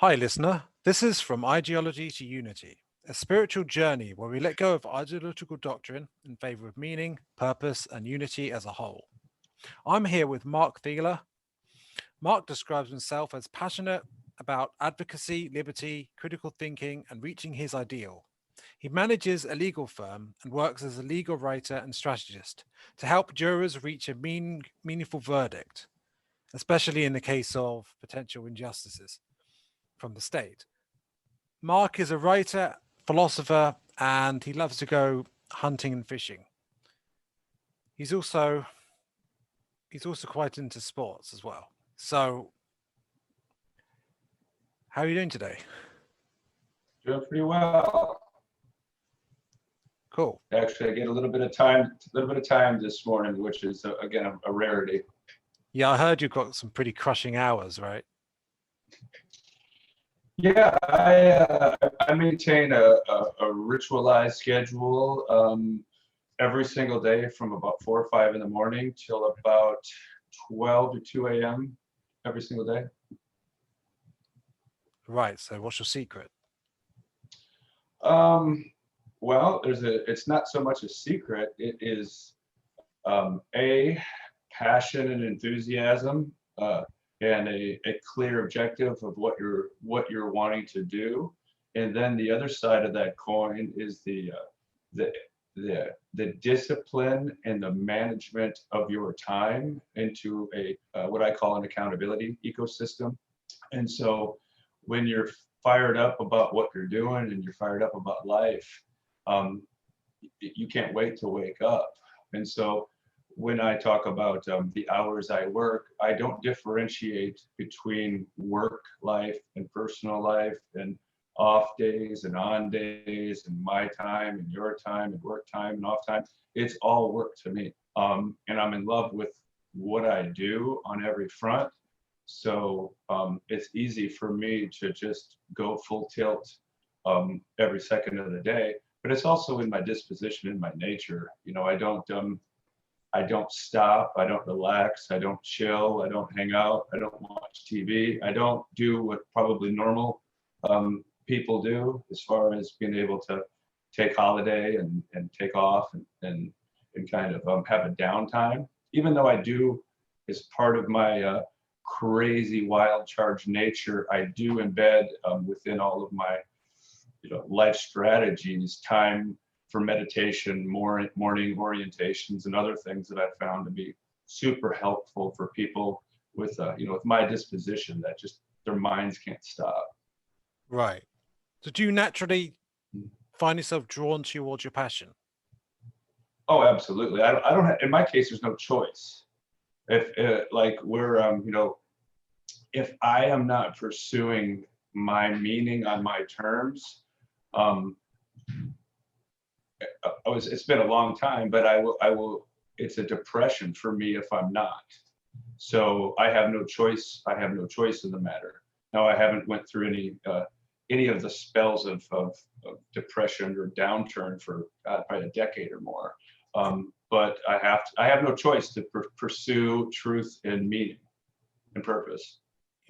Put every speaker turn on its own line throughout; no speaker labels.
Hi, listener. This is From Ideology to Unity, a spiritual journey where we let go of ideological doctrine in favor of meaning, purpose, and unity as a whole. I'm here with Mark Theiler. Mark describes himself as passionate about advocacy, liberty, critical thinking, and reaching his ideal. He manages a legal firm and works as a legal writer and strategist to help jurors reach a meaningful verdict, especially in the case of potential injustices from the state. Mark is a writer, philosopher, and he loves to go hunting and fishing. He's also he's also quite into sports as well. So, how are you doing today?
Doing pretty well.
Cool.
Actually, I get a little bit of time this morning, which is again a rarity.
Yeah, I heard you've got some pretty crushing hours, right?
Yeah, I maintain a ritualized schedule every single day from about 4 or 5 in the morning till about 12 to 2 a.m. every single day.
Right. So, what's your secret?
Um, well, it's not so much a secret. It is a passion and enthusiasm, and a clear objective of what you're wanting to do. And then the other side of that coin is the the discipline and the management of your time into a what I call an accountability ecosystem. And so when you're fired up about what you're doing and you're fired up about life, um, you can't wait to wake up. And so when I talk about the hours I work, I don't differentiate between work life and personal life and off days and on days and my time and your time and work time and off time. It's all work to me. And I'm in love with what I do on every front. So it's easy for me to just go full tilt every second of the day. But it's also in my disposition, in my nature. I don't stop. I don't relax. I don't chill. I don't hang out. I don't watch TV. I don't do what probably normal people do as far as being able to take holiday and take off and kind of have a downtime. Even though I do, as part of my crazy wild charge nature, I do embed within all of my life strategies time for meditation, more morning orientations, and other things that I've found to be super helpful for people with with my disposition that just their minds can't stop.
Right. So, do you naturally find yourself drawn towards your passion?
Oh, absolutely. I don't have, in my case, there's no choice. If like we're if I am not pursuing my meaning on my terms, um, it's been a long time, but I will, it's a depression for me if I'm not. So I have no choice. I have no choice in the matter. Now I haven't went through any of the spells of depression or downturn for probably a decade or more. But I have no choice to pursue truth and meaning and purpose.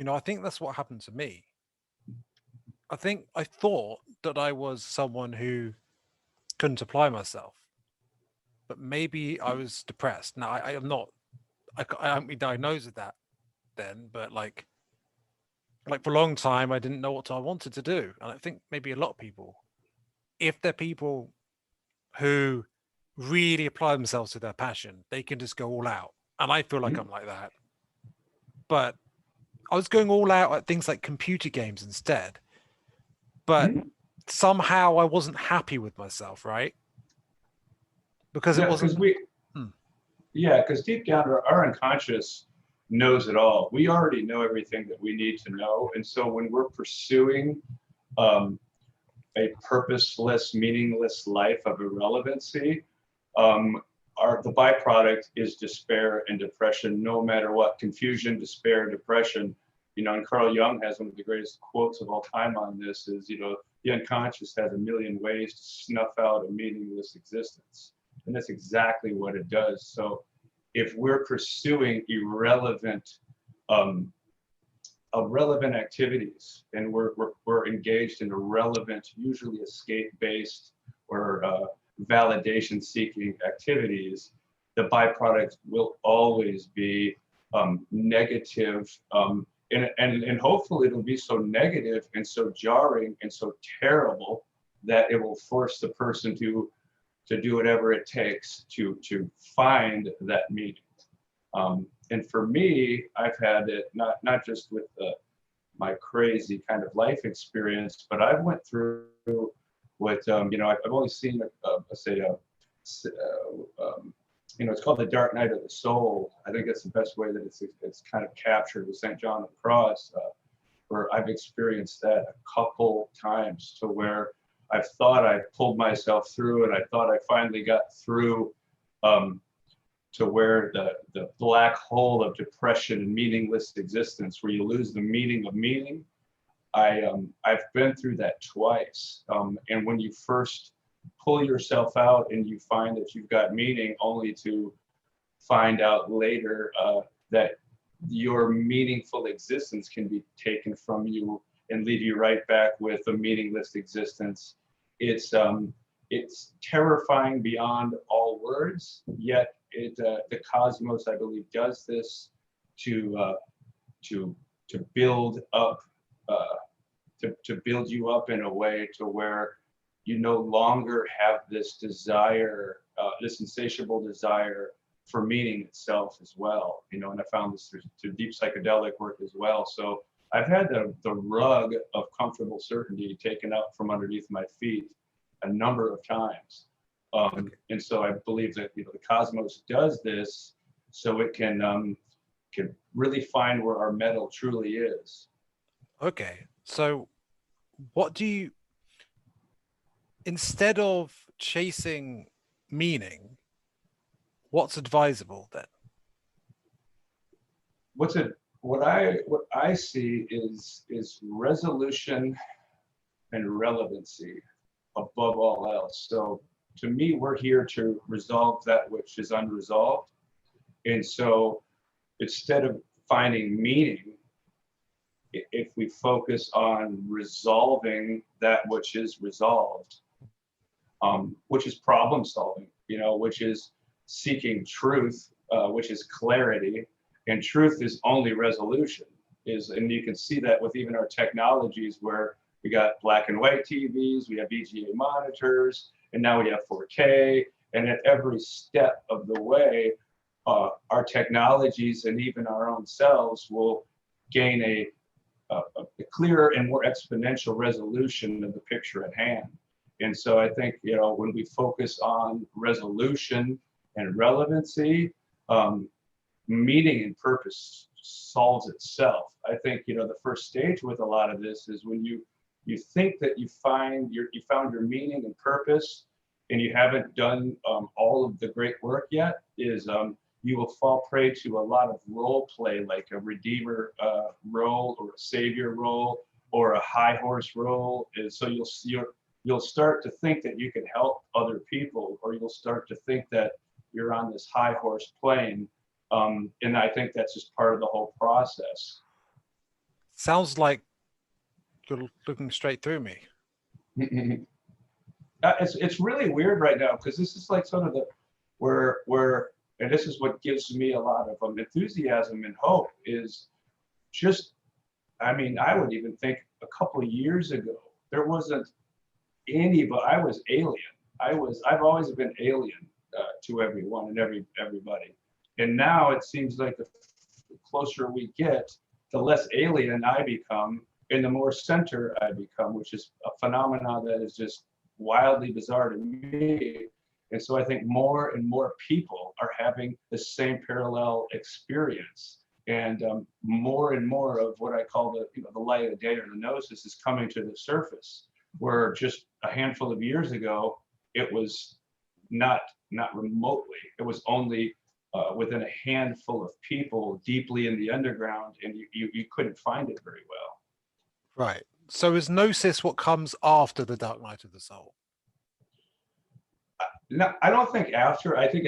I think that's what happened to me. I think I thought that I was someone who couldn't apply myself, but maybe I was depressed. Now, I am not, I haven't been diagnosed with that then, but like for a long time, I didn't know what I wanted to do. And I think maybe a lot of people, if they're people who really apply themselves to their passion, they can just go all out. And I feel like
Mhm.
I'm like that. But I was going all out at things like computer games instead. But
Mhm.
somehow I wasn't happy with myself, right? Because it
Yeah, because
wasn't.
we
Hmm,
yeah, because deep down our unconscious knows it all. We already know everything that we need to know, and so when we're pursuing um, a purposeless, meaningless life of irrelevancy, um, the byproduct is despair and depression, no matter what. Confusion, despair, depression. And Carl Jung has one of the greatest quotes of all time on this: is the unconscious has a million ways to snuff out a meaningless existence, and that's exactly what it does. So, if we're pursuing irrelevant um, relevant activities, and we're engaged in relevant, usually escape-based or validation-seeking activities, the byproduct will always be negative, and hopefully it'll be so negative and so jarring and so terrible that it will force the person to do whatever it takes to find that meaning. And for me, I've had it not just with my crazy kind of life experience, but I've went through what I've only seen it's called the Dark Night of the Soul. I think that's the best way that it's kind of captured with St. John of the Cross, where I've experienced that a couple times, to where I've thought I pulled myself through it. I thought I finally got through to where the black hole of depression and meaningless existence, where you lose the meaning of meaning. I've been through that twice. And when you first pull yourself out and you find that you've got meaning, only to find out later that your meaningful existence can be taken from you and leave you right back with a meaningless existence. It's terrifying beyond all words, yet the cosmos, I believe, does this to build up, to build you up in a way to where you no longer have this desire, this insatiable desire for meaning itself as well. And I found this through deep psychedelic work as well. So I've had the rug of comfortable certainty taken out from underneath my feet a number of times. And so I believe that the cosmos does this so it can really find where our metal truly is.
Okay, so what do you, instead of chasing meaning, what's advisable then?
What I see is resolution and relevancy above all else. So to me, we're here to resolve that which is unresolved. And so instead of finding meaning, if we focus on resolving that which is resolved, which is problem solving, which is seeking truth, which is clarity, and truth is only resolution. And you can see that with even our technologies, where we got black and white TVs, we have VGA monitors, and now we have 4K. And at every step of the way, our technologies and even our own selves will gain a clearer and more exponential resolution of the picture at hand. And so I think, when we focus on resolution and relevancy, meaning and purpose solves itself. I think, the first stage with a lot of this is when you think that you found your meaning and purpose, and you haven't done all of the great work yet, is you will fall prey to a lot of role play, like a redeemer role or a savior role or a high horse role. And so you'll start to think that you can help other people, or you'll start to think that you're on this high horse plane. And I think that's just part of the whole process.
Sounds like you're looking straight through me.
It's really weird right now, because this is like sort of where and this is what gives me a lot of enthusiasm and hope, is just, I would even think a couple of years ago, there wasn't anybody. I was alien. I've always been alien to everyone and everybody. And now it seems like the closer we get, the less alien I become and the more center I become, which is a phenomenon that is just wildly bizarre to me. And so I think more and more people are having the same parallel experience. And more and more of what I call the light of day, or the gnosis, is coming to the surface, where just a handful of years ago, it was not remotely. It was only within a handful of people deeply in the underground, and you couldn't find it very well.
Right. So is gnosis what comes after the Dark Night of the Soul?
No, I don't think after. I think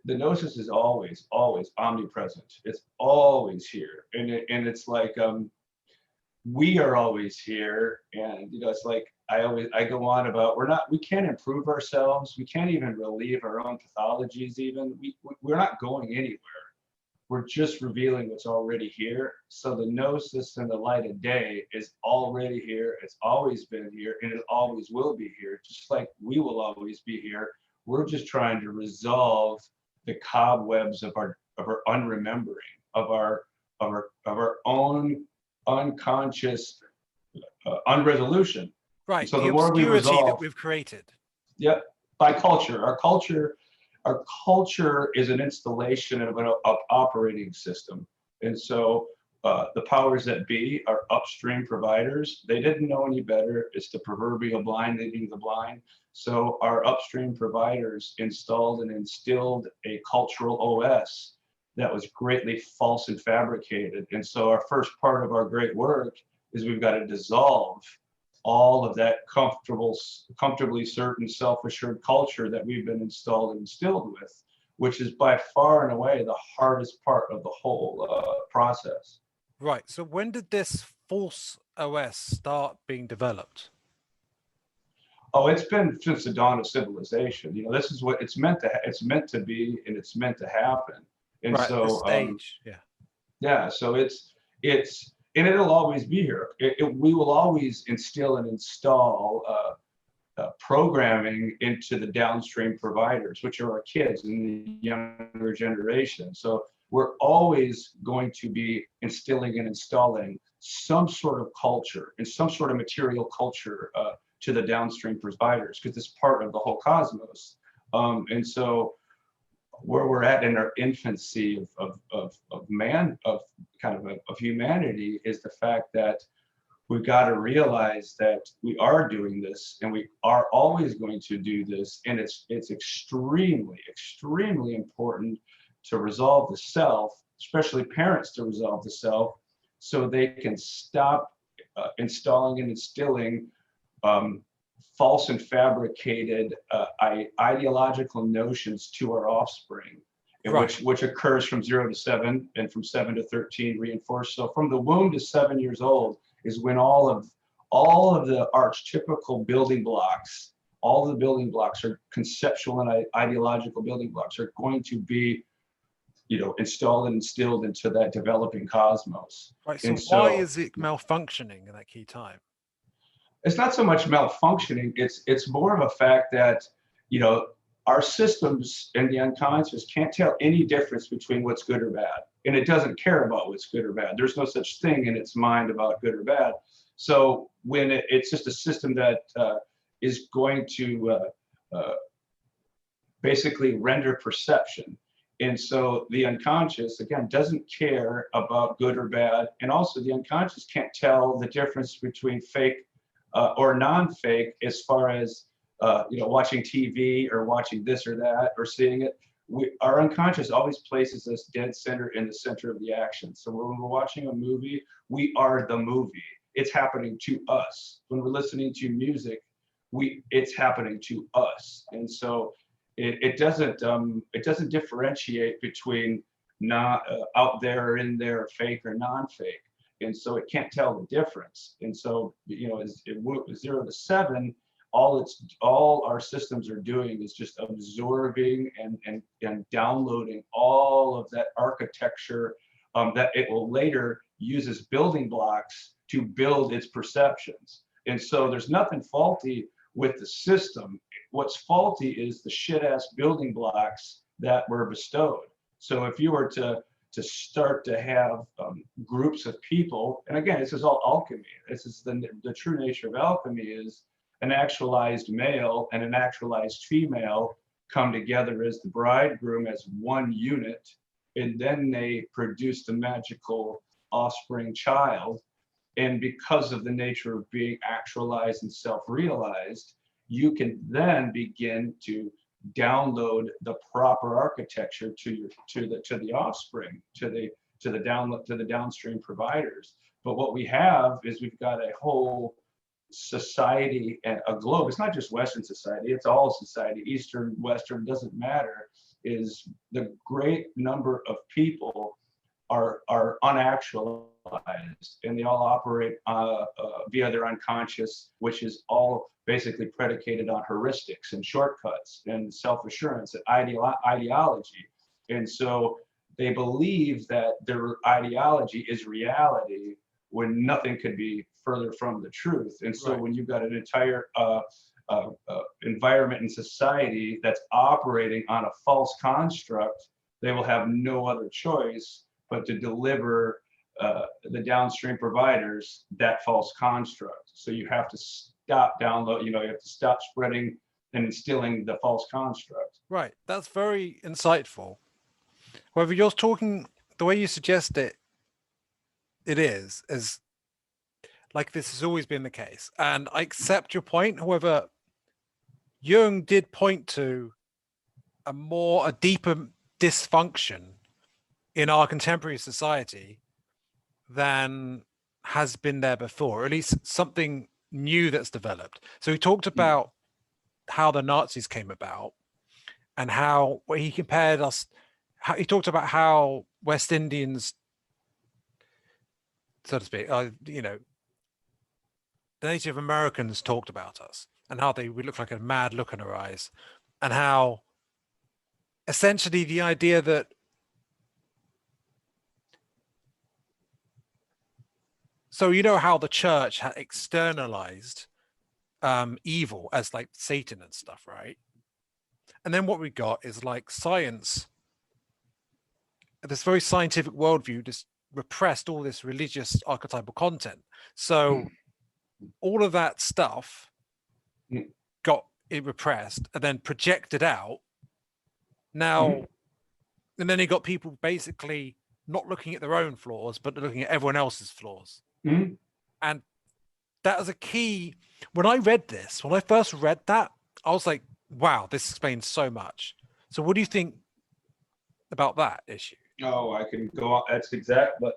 the gnosis is always omnipresent. It's always here, and it's like we are always here. And it's like I go on about we can't improve ourselves, we can't even relieve our own pathologies. Even we're not going anywhere. We're just revealing what's already here. So the gnosis and the light of day is already here. It's always been here, and it always will be here, just like we will always be here. We're just trying to resolve the cobwebs of our unremembering, of our own unconscious unresolution. And
Right.
so
The
the more we
obscurity that
resolve,
we've created.
yep, by culture. Our culture is an installation of an operating system. And so the powers that be, our upstream providers, they didn't know any better. It's the proverbial blind leading the blind. So our upstream providers installed and instilled a cultural OS that was greatly false and fabricated. And so our first part of our great work is we've got to dissolve all of that comfortably certain, self-assured culture that we've been installed and instilled with, which is by far and away the hardest part of the whole process.
Right. So when did this false OS start being developed?
Oh, it's been since the dawn of civilization. This is what it's meant to be, and it's meant to happen. And
Right. The
so,
stage. Yeah.
yeah, so and it'll always be here. We will always instill and install programming into the downstream providers, which are our kids and the younger generation. So we're always going to be instilling and installing some sort of culture and some sort of material culture to the downstream providers, because it's part of the whole cosmos. And so where we're at in our infancy of humanity is the fact that we've got to realize that we are doing this, and we are always going to do this, and it's extremely important to resolve the self, especially parents to resolve the self, so they can stop installing and instilling false and fabricated ideological notions to our offspring,
Right.
which occurs from 0 to 7 and from 7 to 13 reinforced. So from the womb to 7 years old is when all of the archetypical building blocks, all the building blocks are conceptual and ideological building blocks are going to be, installed and instilled into that developing cosmos.
Right. So
And
why
so
is it malfunctioning in that key time?
it's not so much malfunctioning, it's more of a fact that, our systems and the unconscious can't tell any difference between what's good or bad. And it doesn't care about what's good or bad. There's no such thing in its mind about good or bad. So when it's just a system that is going to basically render perception. And so the unconscious, again, doesn't care about good or bad. And also the unconscious can't tell the difference between fake or non-fake, as far as watching TV or watching this or that or seeing it. Our unconscious always places us dead center in the center of the action. So when we're watching a movie, we are the movie. It's happening to us. When we're listening to music, it's happening to us. And so it doesn't differentiate between not out there or in there, fake or non-fake. And so it can't tell the difference. And so, as 0 to 7, all our systems are doing is just absorbing and downloading all of that architecture that it will later use as building blocks to build its perceptions. And so there's nothing faulty with the system. What's faulty is the shit-ass building blocks that were bestowed. So if you were to start to have groups of people, and again, this is all alchemy. This is the true nature of alchemy is an actualized male and an actualized female come together as the bridegroom as one unit, and then they produce the magical offspring child. And because of the nature of being actualized and self-realized, you can then begin to download the proper architecture to the offspring, to the downstream providers. But what we have is we've got a whole society and a globe. It's not just Western society, it's all society, Eastern, Western, doesn't matter, is the great number of people are unactualized and they all operate via their unconscious, which is all basically predicated on heuristics and shortcuts and self-assurance and ideology. And so they believe that their ideology is reality when nothing could be further from the truth. And so when you've got an entire environment and society that's operating on a false construct, they will have no other choice but to deliver the downstream providers that false construct. So you have to stop you have to stop spreading and instilling the false construct.
Right. That's very insightful. However, you're talking the way you suggest it is like this has always been the case. And I accept your point. However, Jung did point to a deeper dysfunction in our contemporary society than has been there before, or at least something new that's developed. So he talked about how the Nazis came about and how he compared us. He talked about how West Indians, so to speak, the Native Americans talked about us and how we look like a mad look in our eyes, and how essentially the idea that so how the church had externalized evil as like Satan and stuff, right? And then what we got is like science, this very scientific worldview just repressed all this religious archetypal content. So all of that stuff got it repressed and then projected out. Now, and then you got people basically not looking at their own flaws, but looking at everyone else's flaws. And that was a key. When I first read that, I was like, wow, this explains so much. So what do you think about that issue?
Oh, I can go on. That's exact. But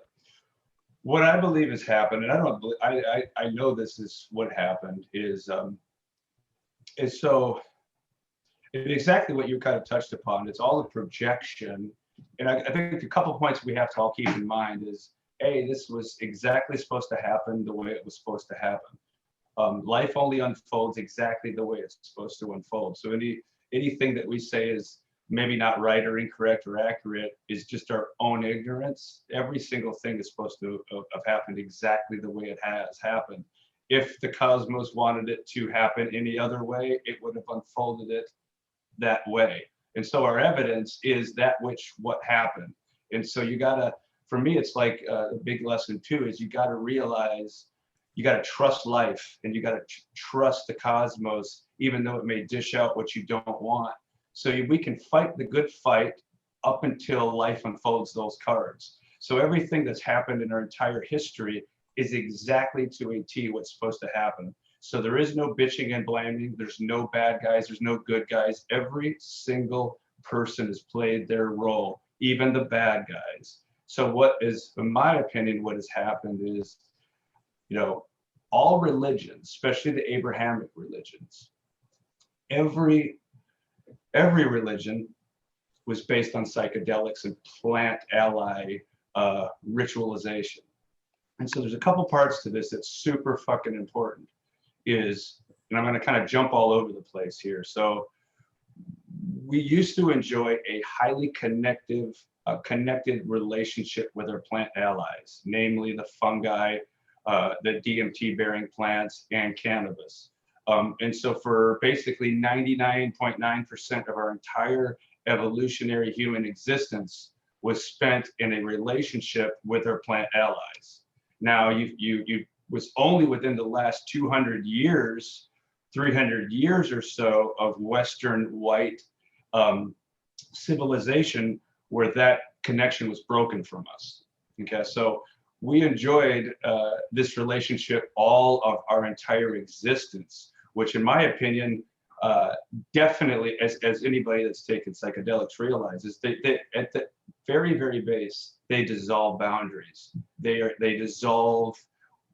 what I believe has happened, and I know this is what happened, is exactly what you kind of touched upon. It's all a projection. And I think a couple of points we have to all keep in mind is, A, this was exactly supposed to happen the way it was supposed to happen. Life only unfolds exactly the way it's supposed to unfold. So anything that we say is maybe not right or incorrect or accurate is just our own ignorance. Every single thing is supposed to have happened exactly the way it has happened. If the cosmos wanted it to happen any other way, it would have unfolded it that way. And so our evidence is what happened. And so for me, it's like a big lesson too, is you got to realize, you got to trust life, and you got to trust the cosmos, even though it may dish out what you don't want. So we can fight the good fight up until life unfolds those cards. So everything that's happened in our entire history is exactly to a T what's supposed to happen. So there is no bitching and blaming. There's no bad guys. There's no good guys. Every single person has played their role, even the bad guys. So what is, in my opinion, what has happened is, all religions, especially the Abrahamic religions, every religion was based on psychedelics and plant ally ritualization. And so there's a couple parts to this that's super fucking important is, and I'm going to kind of jump all over the place here. So we used to enjoy a highly connected relationship with our plant allies, namely the fungi, the DMT bearing plants, and cannabis. And so for basically 99.9% of our entire evolutionary human existence was spent in a relationship with our plant allies. Now, you was only within the last 200 years, 300 years or so of Western white civilization where that connection was broken from us. Okay, so we enjoyed this relationship all of our entire existence, which in my opinion, definitely, as anybody that's taken psychedelics realizes, they at the very, very base, they dissolve boundaries. They dissolve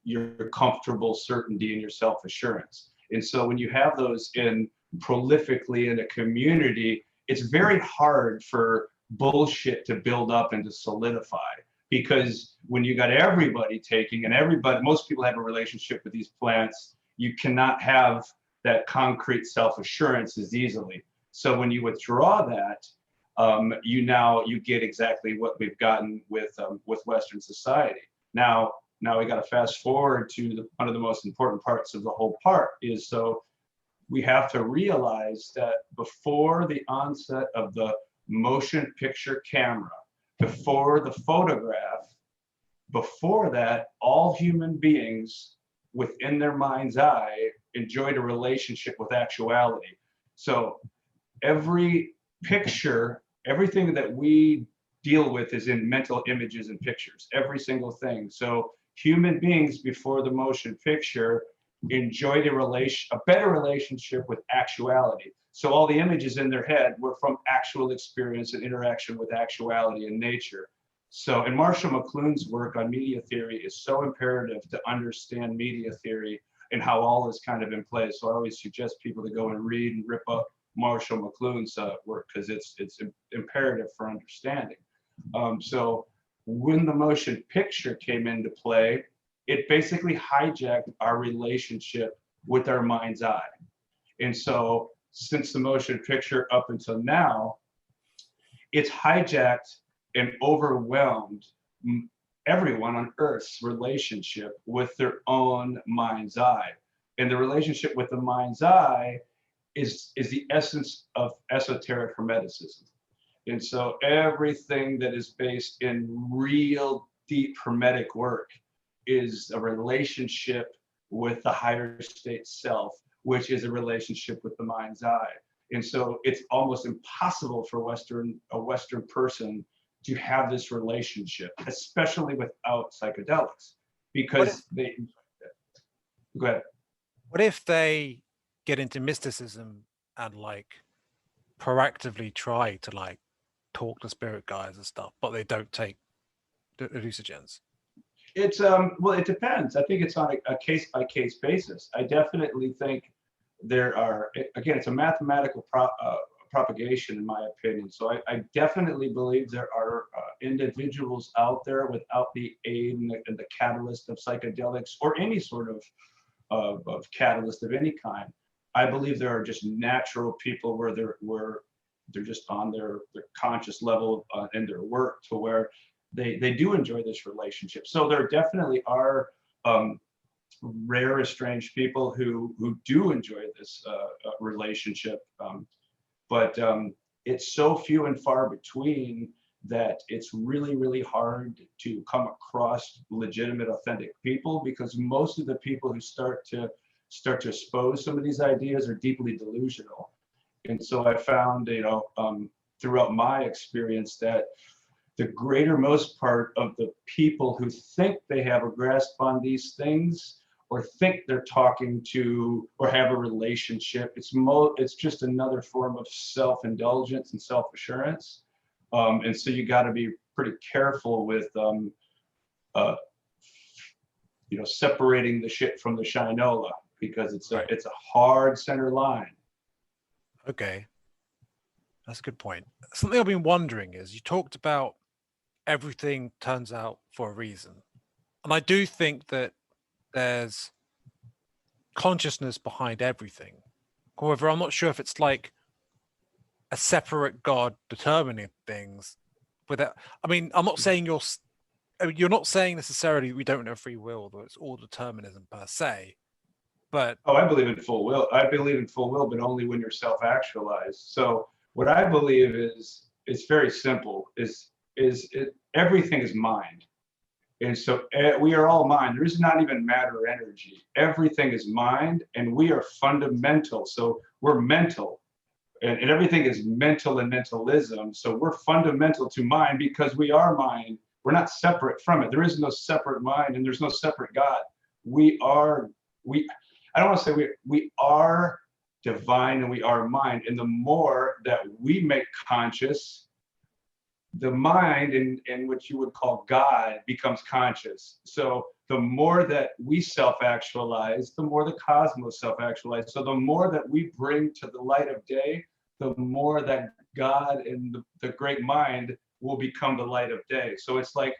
your comfortable certainty and your self-assurance. And so when you have those prolifically in a community, it's very hard for bullshit to build up and to solidify. because when you got everybody taking, and everybody, most people have a relationship with these plants, you cannot have that concrete self-assurance as easily. So when you withdraw that, you get exactly what we've gotten with Western society. Now we got to fast forward to one of the most important parts of the whole part is, so we have to realize that before the onset of the motion picture camera, before the photograph, before that, all human beings within their mind's eye enjoyed a relationship with actuality. So every picture, everything that we deal with is in mental images and pictures, every single thing. So human beings before the motion picture enjoyed a better relationship with actuality. So all the images in their head were from actual experience and interaction with actuality in nature. So, and Marshall McLuhan's work on media theory is so imperative to understand media theory and how all is kind of in place. So I always suggest people to go and read and rip up Marshall McLuhan's work, because it's imperative for understanding. So when the motion picture came into play, it basically hijacked our relationship with our mind's eye. And so since the motion picture up until now, it's hijacked and overwhelmed everyone on Earth's relationship with their own mind's eye. And the relationship with the mind's eye is the essence of esoteric hermeticism. And so everything that is based in real deep hermetic work is a relationship with the higher state self, which is a relationship with the mind's eye. And so it's almost impossible for a Western person to have this relationship, especially without psychedelics, because go ahead.
What if they get into mysticism and like proactively try to like talk to spirit guides and stuff, but they don't take the hallucinogens?
It's well, it depends. I think it's on a case by case basis. I definitely think there are, again, it's a mathematical propagation in my opinion. So I definitely believe there are individuals out there without the aid and the catalyst of psychedelics or any sort of catalyst of any kind. I believe there are just natural people where they're just on their conscious level in their work to where they do enjoy this relationship. So there definitely are rare, estranged people who do enjoy this relationship, but it's so few and far between that it's really, really hard to come across legitimate, authentic people, because most of the people who start to expose some of these ideas are deeply delusional. And so I found, throughout my experience, that the greater most part of the people who think they have a grasp on these things or think they're talking to or have a relationship, it's just another form of self-indulgence and self-assurance. And so you got to be pretty careful with separating the shit from the shinola, because it's a hard center line.
Okay, that's a good point. Something I've been wondering is, you talked about everything turns out for a reason, and I do think that there's consciousness behind everything. However, I'm not sure if it's like a separate God determining things. Without, I mean, I'm not saying you're not saying necessarily we don't have free will, though it's all determinism per se. But
I believe in full will. I believe in full will, but only when you're self-actualized. So what I believe is, it's very simple. Everything is mind. And so we are all mind. There is not even matter or energy. Everything is mind, and we are fundamental. So we're mental, and everything is mental and mentalism. So we're fundamental to mind because we are mind. We're not separate from it. There is no separate mind, and there's no separate God. I don't want to say we are divine and we are mind. And the more that we make conscious, the mind in what you would call God becomes conscious. So the more that we self-actualize, the more the cosmos self-actualize. So the more that we bring to the light of day, the more that God and the great mind will become the light of day. So it's like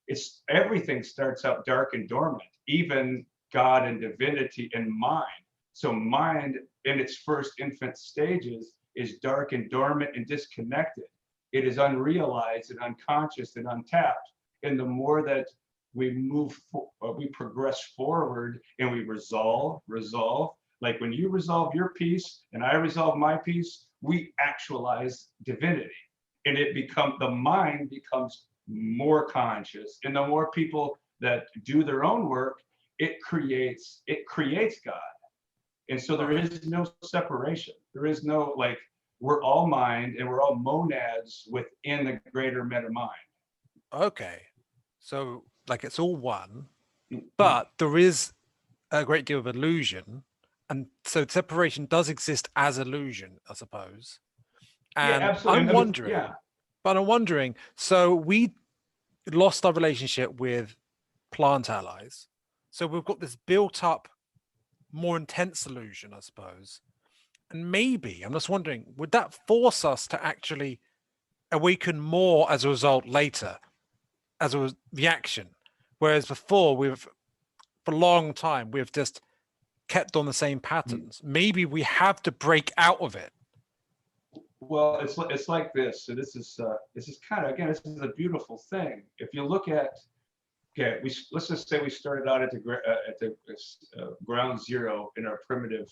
it's everything starts out dark and dormant, even God and divinity and mind. So mind in its first infant stages is dark and dormant and disconnected. It is unrealized and unconscious and untapped. And the more that we progress forward and we resolve. Like when you resolve your piece and I resolve my piece, we actualize divinity, and the mind becomes more conscious. And the more people that do their own work, it creates God. And so there is no separation. There is no like, we're all mind and we're all monads within the greater meta mind.
Okay. So like it's all one,
Mm-hmm.
but there is a great deal of illusion. And so separation does exist as illusion, I suppose.
Yeah,
And
absolutely. Yeah.
I'm wondering, so we lost our relationship with plant allies. So we've got this built up, more intense illusion, I suppose. And maybe, I'm just wondering, would that force us to actually awaken more as a result later, as a reaction? Whereas before, for a long time, we've just kept on the same patterns. Maybe we have to break out of it.
Well, it's like this. So this is kind of, again, this is a beautiful thing. If you look at, okay, let's just say we started out at the ground zero in our primitive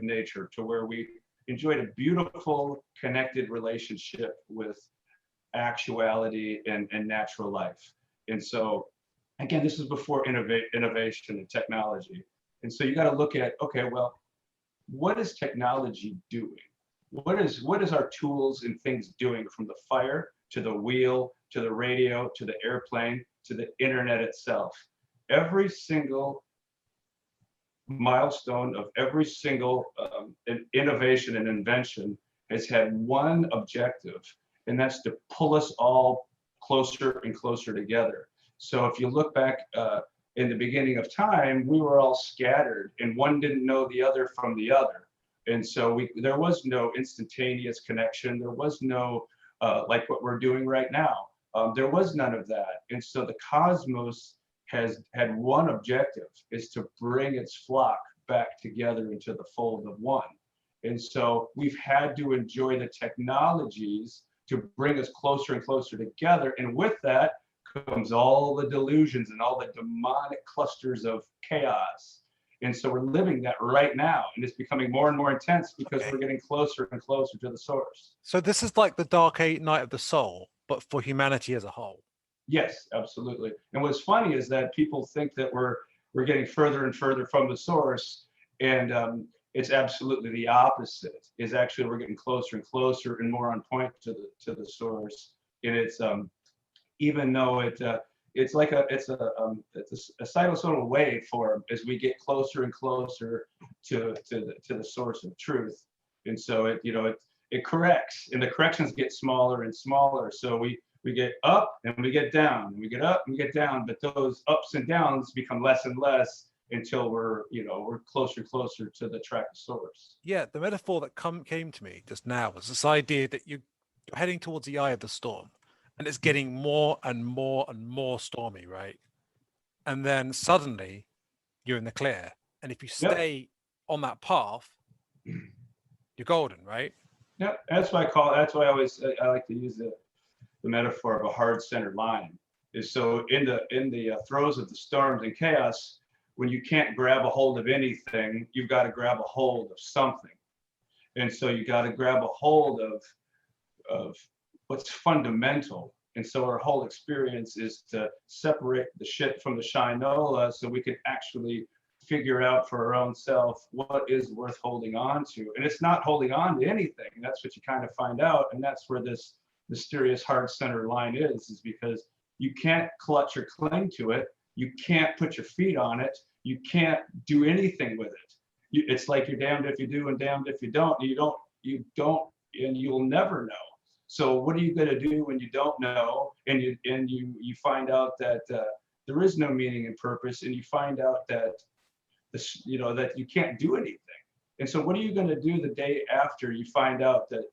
nature, to where we enjoyed a beautiful connected relationship with actuality and natural life. And so, again, this is before innovation and technology. And so you got to look at, okay, well, what is technology doing? What is our tools and things doing, from the fire to the wheel to the radio to the airplane to the internet itself? Every single milestone of every single innovation and invention has had one objective, and that's to pull us all closer and closer together. So if you look back in the beginning of time, we were all scattered, and one didn't know the other from the other. And so there was no instantaneous connection. There was no, like what we're doing right now. There was none of that. And so the cosmos has had one objective, is to bring its flock back together into the fold of one. And so we've had to enjoy the technologies to bring us closer and closer together. And with that comes all the delusions and all the demonic clusters of chaos. And so we're living that right now, and it's becoming more and more intense because we're getting closer and closer to the source.
So this is like the dark night of the soul, but for humanity as a whole.
Yes, absolutely. And what's funny is that people think that we're getting further and further from the source, and it's absolutely the opposite. Is actually we're getting closer and closer and more on point to the source. And it's even though it's like a sinusoidal waveform as we get closer and closer to the source of truth. And so it corrects, and the corrections get smaller and smaller. So we get up and we get down, and we get up and we get down, but those ups and downs become less and less until we're closer and closer to the track of source.
Yeah, the metaphor that came to me just now was this idea that you're heading towards the eye of the storm, and it's getting more and more and more stormy, right? And then suddenly you're in the clear. And if you stay on that path, you're golden, right?
Yeah, that's why I like to use the metaphor of a hard centered line. Is so in the throes of the storms and chaos, when you can't grab a hold of anything, you've got to grab a hold of something. And so you got to grab a hold of what's fundamental. And so our whole experience is to separate the shit from the shinola, so we can actually figure out for our own self what is worth holding on to. And it's not holding on to anything. That's what you kind of find out. And that's where this mysterious heart center line is because you can't clutch or cling to it. You can't put your feet on it. You can't do anything with it. It's like you're damned if you do and damned if you don't. You don't, and you'll never know. So what are you going to do when you don't know, and you find out that there is no meaning and purpose, and you find out that that you can't do anything. And so what are you going to do the day after you find out that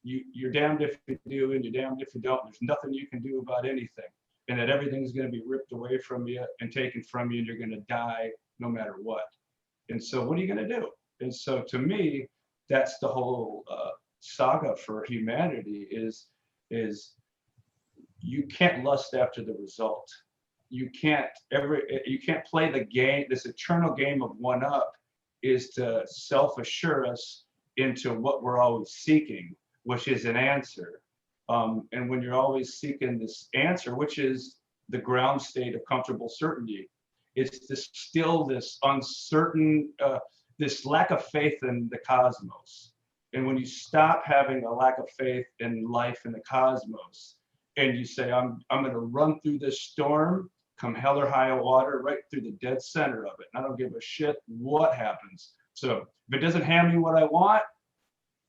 you're damned if you do and you're damned if you don't? There's nothing you can do about anything. and that everything's going to be ripped away from you and taken from you, and you're going to die no matter what. And so what are you going to do? And so to me, that's the whole saga for humanity is you can't lust after the result. You can't play the game. This eternal game of one up is to self-assure us into what we're always seeking, which is an answer. And when you're always seeking this answer, which is the ground state of comfortable certainty, it's still this uncertain, this lack of faith in the cosmos. And when you stop having a lack of faith in life in the cosmos, and you say, I'm going to run through this storm, come hell or high water, right through the dead center of it. And I don't give a shit what happens. So if it doesn't hand me what I want,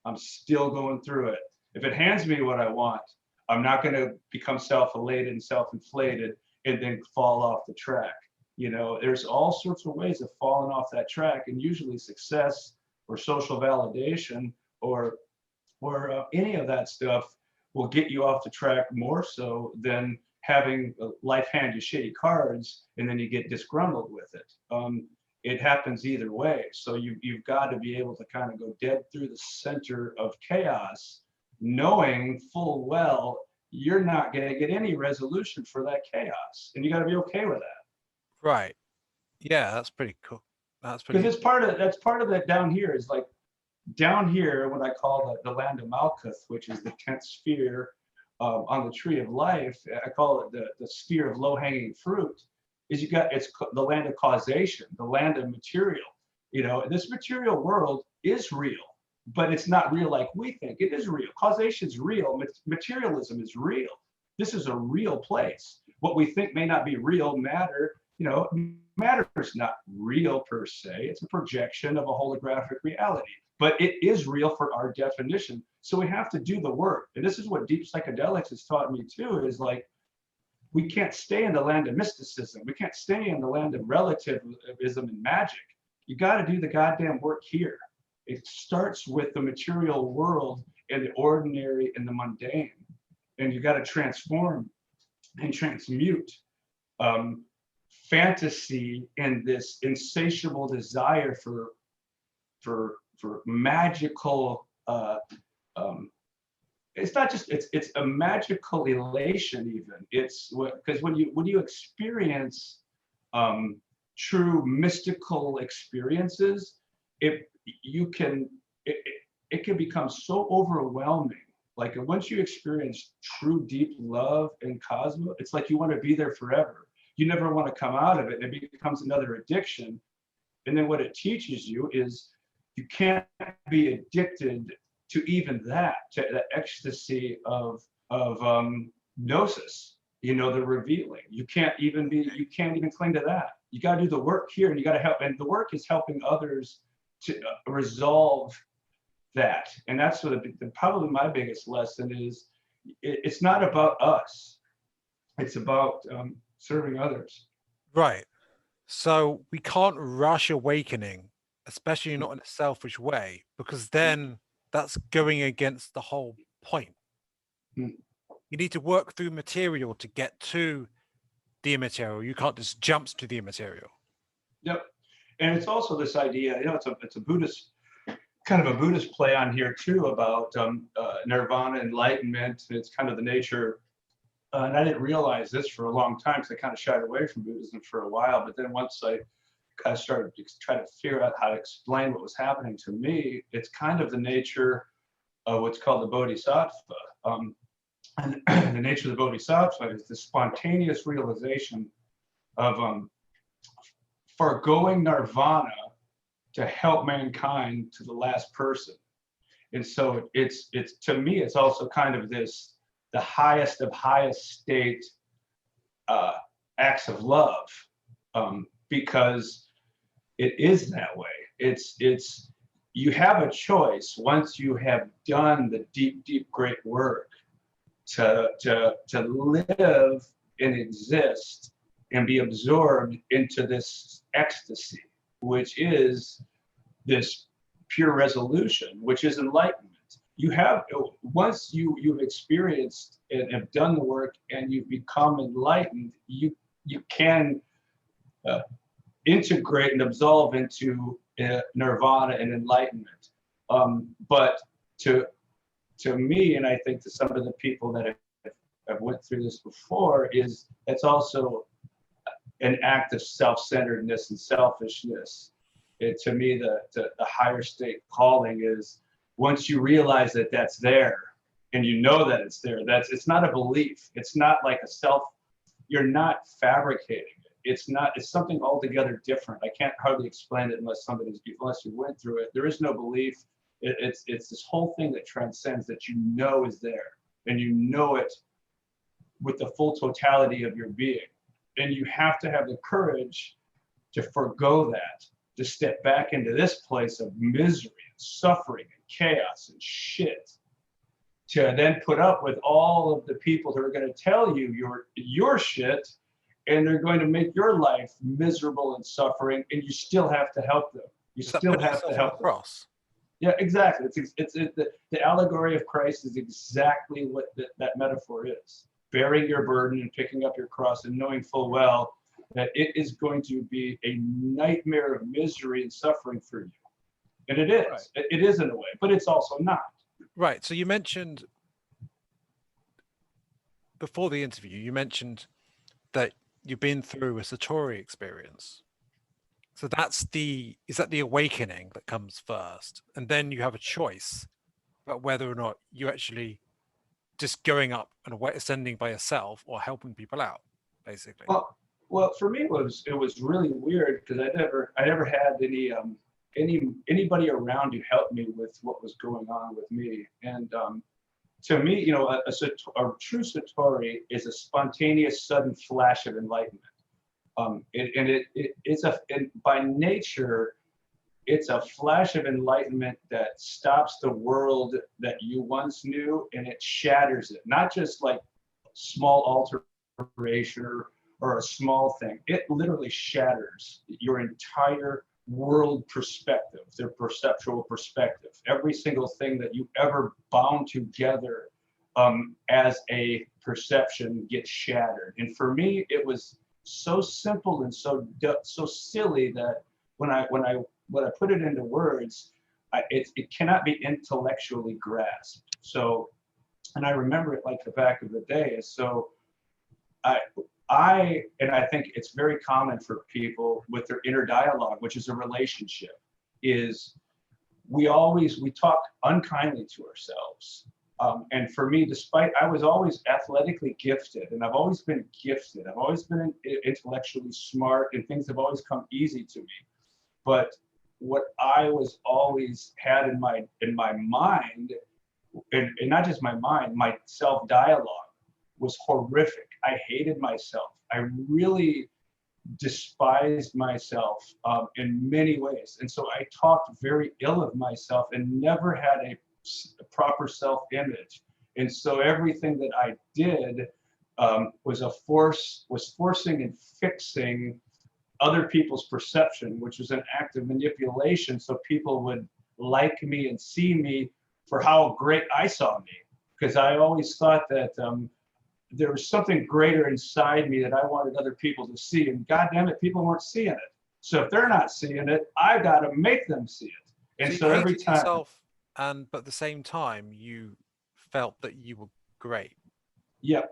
I'm still going through it. If it hands me what I want, I'm not going to become self-elated and self-inflated and then fall off the track. You know, there's all sorts of ways of falling off that track, and usually success or social validation or any of that stuff will get you off the track more so than having life hand you shitty cards and then you get disgruntled with it. It happens either way. So you've got to be able to kind of go dead through the center of chaos, knowing full well you're not going to get any resolution for that chaos, and you got to be okay with that.
Right. Yeah, that's pretty cool. That's pretty.
Because that's part of that down here is like down here, what I call the land of Malkuth, which is the 10th sphere on the tree of life. I call it the sphere of low-hanging fruit. It's the land of causation, the land of material. You know, this material world is real, but it's not real like we think. It is real. Causation is real. Materialism is real. This is a real place. What we think may not be real. Matter, matter is not real per se. It's a projection of a holographic reality, but it is real for our definition. So we have to do the work. And this is what deep psychedelics has taught me too, is like, we can't stay in the land of mysticism. We can't stay in the land of relativism and magic. You got to do the goddamn work here. It starts with the material world and the ordinary and the mundane. And you got to transform and transmute fantasy and this insatiable desire for magical it's not just it's a magical elation. Even it's because when you experience true mystical experiences, it can become so overwhelming. Like once you experience true deep love in cosmos, it's like you want to be there forever. You never want to come out of it, and it becomes another addiction. And then what it teaches you is you can't be addicted to even that, to the ecstasy of gnosis, the revealing. You can't even cling to that. You got to do the work here, and you got to help. And the work is helping others to resolve that. And that's what probably my biggest lesson is. It's not about us. It's about serving others.
Right. So we can't rush awakening, especially not in a selfish way, because then that's going against the whole point. You need to work through material to get to the immaterial. You can't just jump to the immaterial.
Yep. And it's also this idea, it's a Buddhist, kind of a Buddhist play on here too, about nirvana, enlightenment. It's kind of the nature, and I didn't realize this for a long time because I kind of shied away from Buddhism for a while. But then once I kind of started to try to figure out how to explain what was happening to me, it's kind of the nature of what's called the bodhisattva. And the nature of the bodhisattva is the spontaneous realization of foregoing nirvana to help mankind to the last person. And so it's to me, it's also kind of this, the highest of highest state acts of love, because it is that way. It's you have a choice once you have done the deep great work to live and exist and be absorbed into this ecstasy, which is this pure resolution, which is enlightenment. you have, once you've experienced and have done the work and you've become enlightened, you can integrate and absolve into nirvana and enlightenment. But to me, and I think to some of the people that have went through this before, is it's also an act of self-centeredness and selfishness. To me, the higher state calling is, once you realize that that's there and you know that it's there, it's not a belief. It's not like a self, you're not fabricating it. It's something altogether different. I can't hardly explain it unless you went through it. There is no belief. It's this whole thing that transcends, that you know is there, and you know it with the full totality of your being. And you have to have the courage to forgo that, to step back into this place of misery and suffering and chaos and shit, to then put up with all of the people who are going to tell you your shit, and they're going to make your life miserable and suffering, and you still have to help them. You still have to help them. Yeah, exactly. It's the allegory of Christ is exactly what that metaphor is. Bearing your burden and picking up your cross and knowing full well that it is going to be a nightmare of misery and suffering for you. And it is. Right. It is in a way, but it's also not.
Right. So you mentioned before the interview, you mentioned that you've been through a satori experience. So is that the awakening that comes first? And then you have a choice about whether or not you actually just going up and ascending by yourself or helping people out, basically.
Well, for me, it was really weird because I never had anybody around who helped me with what was going on with me. And to me, you know, a true satori is a spontaneous, sudden flash of enlightenment. By nature, it's a flash of enlightenment that stops the world that you once knew, and it shatters it. Not just like small alteration or a small thing. It literally shatters your entire world perspective, their perceptual perspective. Every single thing that you ever bound together as a perception gets shattered. And for me, it was so simple and so silly that when I put it into words, it cannot be intellectually grasped. So, and I remember it like the back of the day. So I think it's very common for people with their inner dialogue, which is a relationship, is we talk unkindly to ourselves. And for me, I was always athletically gifted, and I've always been gifted. I've always been intellectually smart, and things have always come easy to me. But what I was always had in my mind, and not just my mind, my self-dialogue was horrific. I hated myself. I really despised myself in many ways. And so I talked very ill of myself and never had a proper self-image. And so everything that I did was forcing and fixing other people's perception, which was an act of manipulation, so people would like me and see me for how great I saw me. Because I always thought that there was something greater inside me that I wanted other people to see, and God damn it, people weren't seeing it. So if they're not seeing it, I got to make them see it. And so every time,
but at the same time, you felt that you were great.
Yep,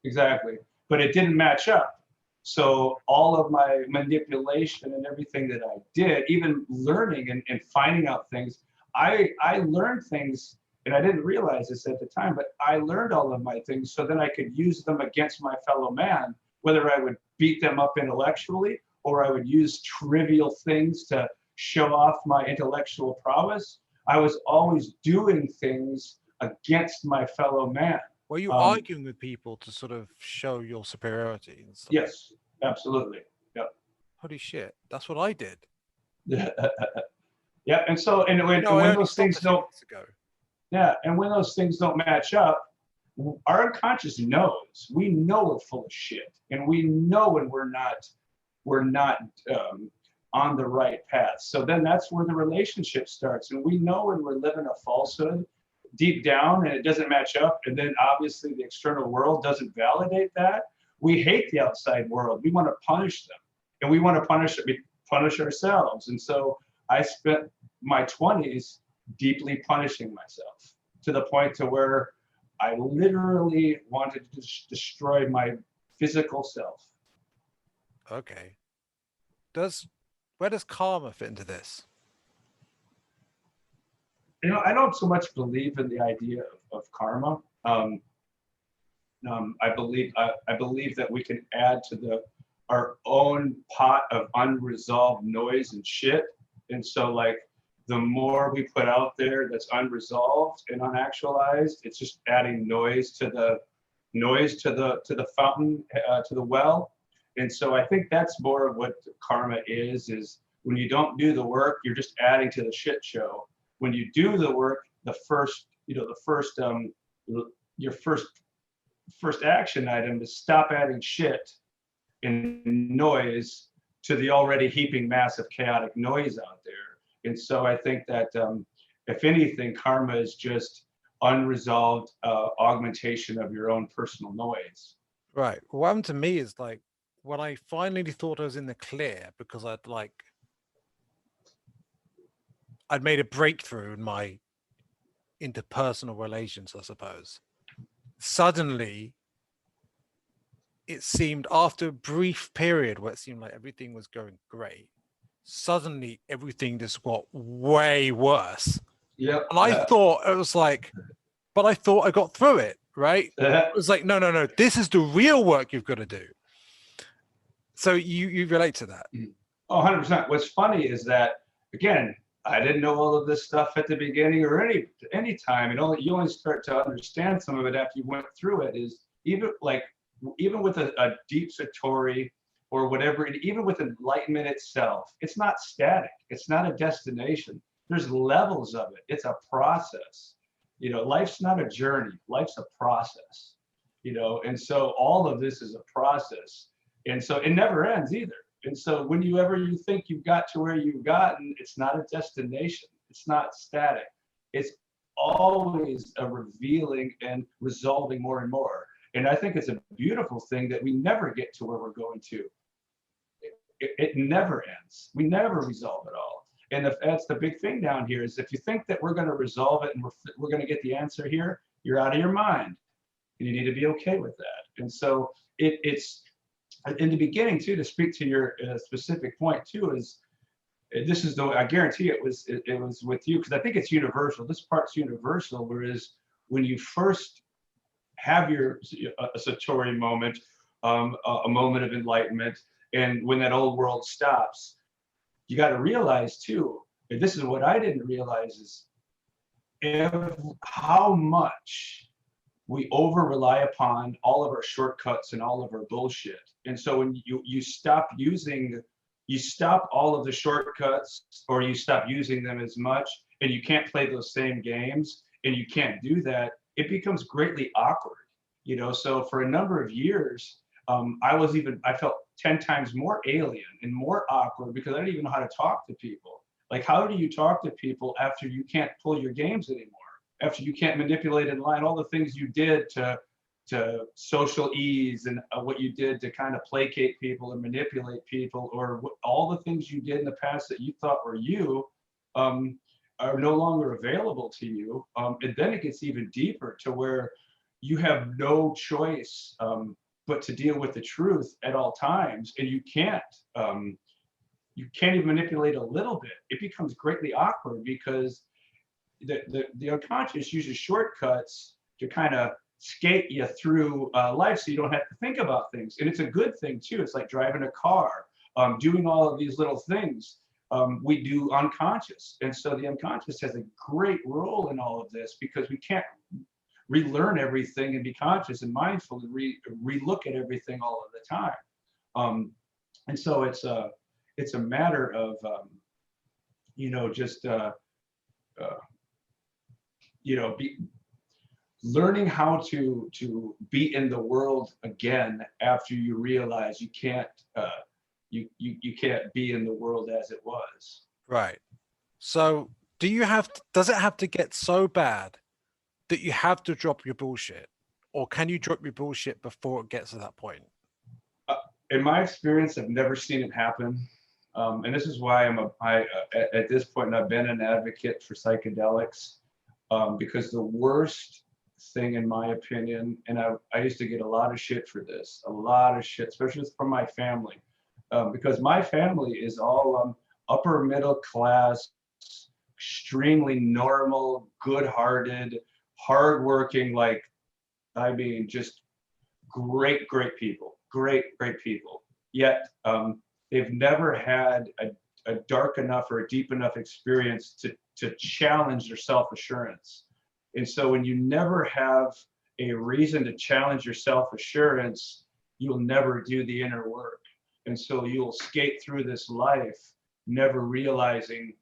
exactly. But it didn't match up. So all of my manipulation and everything that I did, even learning and finding out things, I learned things, and I didn't realize this at the time, but I learned all of my things so then I could use them against my fellow man, whether I would beat them up intellectually or I would use trivial things to show off my intellectual prowess. I was always doing things against my fellow man.
Were you arguing with people to sort of show your superiority and stuff?
Yes, absolutely. Yep.
Holy shit, that's what I did.
Yeah, and so when those things don't, and when those things don't match up, our unconscious knows. We know we're full of shit, and we know when we're not on the right path. So then that's where the relationship starts, and we know when we're living a falsehood. deep down and it doesn't match up, and then obviously the external world doesn't validate that, we hate the outside world. We want to punish them, and we want to punish ourselves. And so I spent my 20s deeply punishing myself, to the point to where I literally wanted to destroy my physical self.
Okay. Where does karma fit into this?
I don't so much believe in the idea of karma. I believe that we can add to our own pot of unresolved noise and shit. And so, like, the more we put out there that's unresolved and unactualized, it's just adding noise to the fountain, to the well. And so I think that's more of what karma is when you don't do the work, you're just adding to the shit show. When you do the work, your first action item is stop adding shit and noise to the already heaping mass of chaotic noise out there. And so I think that if anything, karma is just unresolved augmentation of your own personal noise.
Right. What happened to me is, like, when I finally thought I was in the clear because I'd made a breakthrough in my interpersonal relations, I suppose. Suddenly, it seemed, after a brief period where it seemed like everything was going great, suddenly everything just got way worse.
Yep.
And I thought it was like, but I thought I got through it, right? It was like, no, this is the real work you've got to do. So you relate to that.
Oh, 100%. What's funny is that, again, I didn't know all of this stuff at the beginning or any time. You only start to understand some of it after you went through it. Is even with a deep satori or whatever, and even with enlightenment itself, it's not static. It's not a destination. There's levels of it. It's a process. Life's not a journey. Life's a process. And so all of this is a process. And so it never ends either. And so whenever you think you've got to where you've gotten, it's not a destination. It's not static. It's always a revealing and resolving more and more. And I think it's a beautiful thing that we never get to where we're going to. It never ends. We never resolve it all. And that's the big thing down here, is if you think that we're going to resolve it and we're going to get the answer here, you're out of your mind. And you need to be okay with that. And so it's in the beginning too, to speak to your specific point too, is this is I guarantee it was with you, because I think it's universal. This part's universal, whereas when you first have a satori moment, a moment of enlightenment, and when that old world stops, you got to realize too, and this is what I didn't realize, is how much we over rely upon all of our shortcuts and all of our bullshit. And so when you stop all of the shortcuts, or you stop using them as much, and you can't play those same games, and you can't do that, it becomes greatly awkward. So for a number of years, I felt 10 times more alien and more awkward, because I didn't even know how to talk to people. Like, how do you talk to people after you can't pull your games anymore? After you can't manipulate in line, all the things you did to social ease, and what you did to kind of placate people and manipulate people, or all the things you did in the past that you thought were you, are no longer available to you. And then it gets even deeper, to where you have no choice but to deal with the truth at all times, and you can't even manipulate a little bit. It becomes greatly awkward, because the unconscious uses shortcuts to kind of skate you through life, so you don't have to think about things. And it's a good thing too. It's like driving a car, doing all of these little things we do unconscious. And so the unconscious has a great role in all of this, because we can't relearn everything and be conscious and mindful and re-look at everything all of the time. And so it's a matter of learning how to be in the world again, after you realize you can't be in the world as it was.
Right. So does it have to get so bad that you have to drop your bullshit, or can you drop your bullshit before it gets to that point?
In my experience, I've never seen it happen. And this is why at this point, I've been an advocate for psychedelics, because the worst thing, in my opinion, and I used to get a lot of shit for this, a lot of shit, especially from my family, because my family is all upper middle class, extremely normal, good-hearted, hardworking, like, I mean, just great people, great people. Yet they've never had a dark enough or a deep enough experience to challenge their self-assurance. And so when you never have a reason to challenge your self-assurance, you'll never do the inner work. And so you'll skate through this life never realizing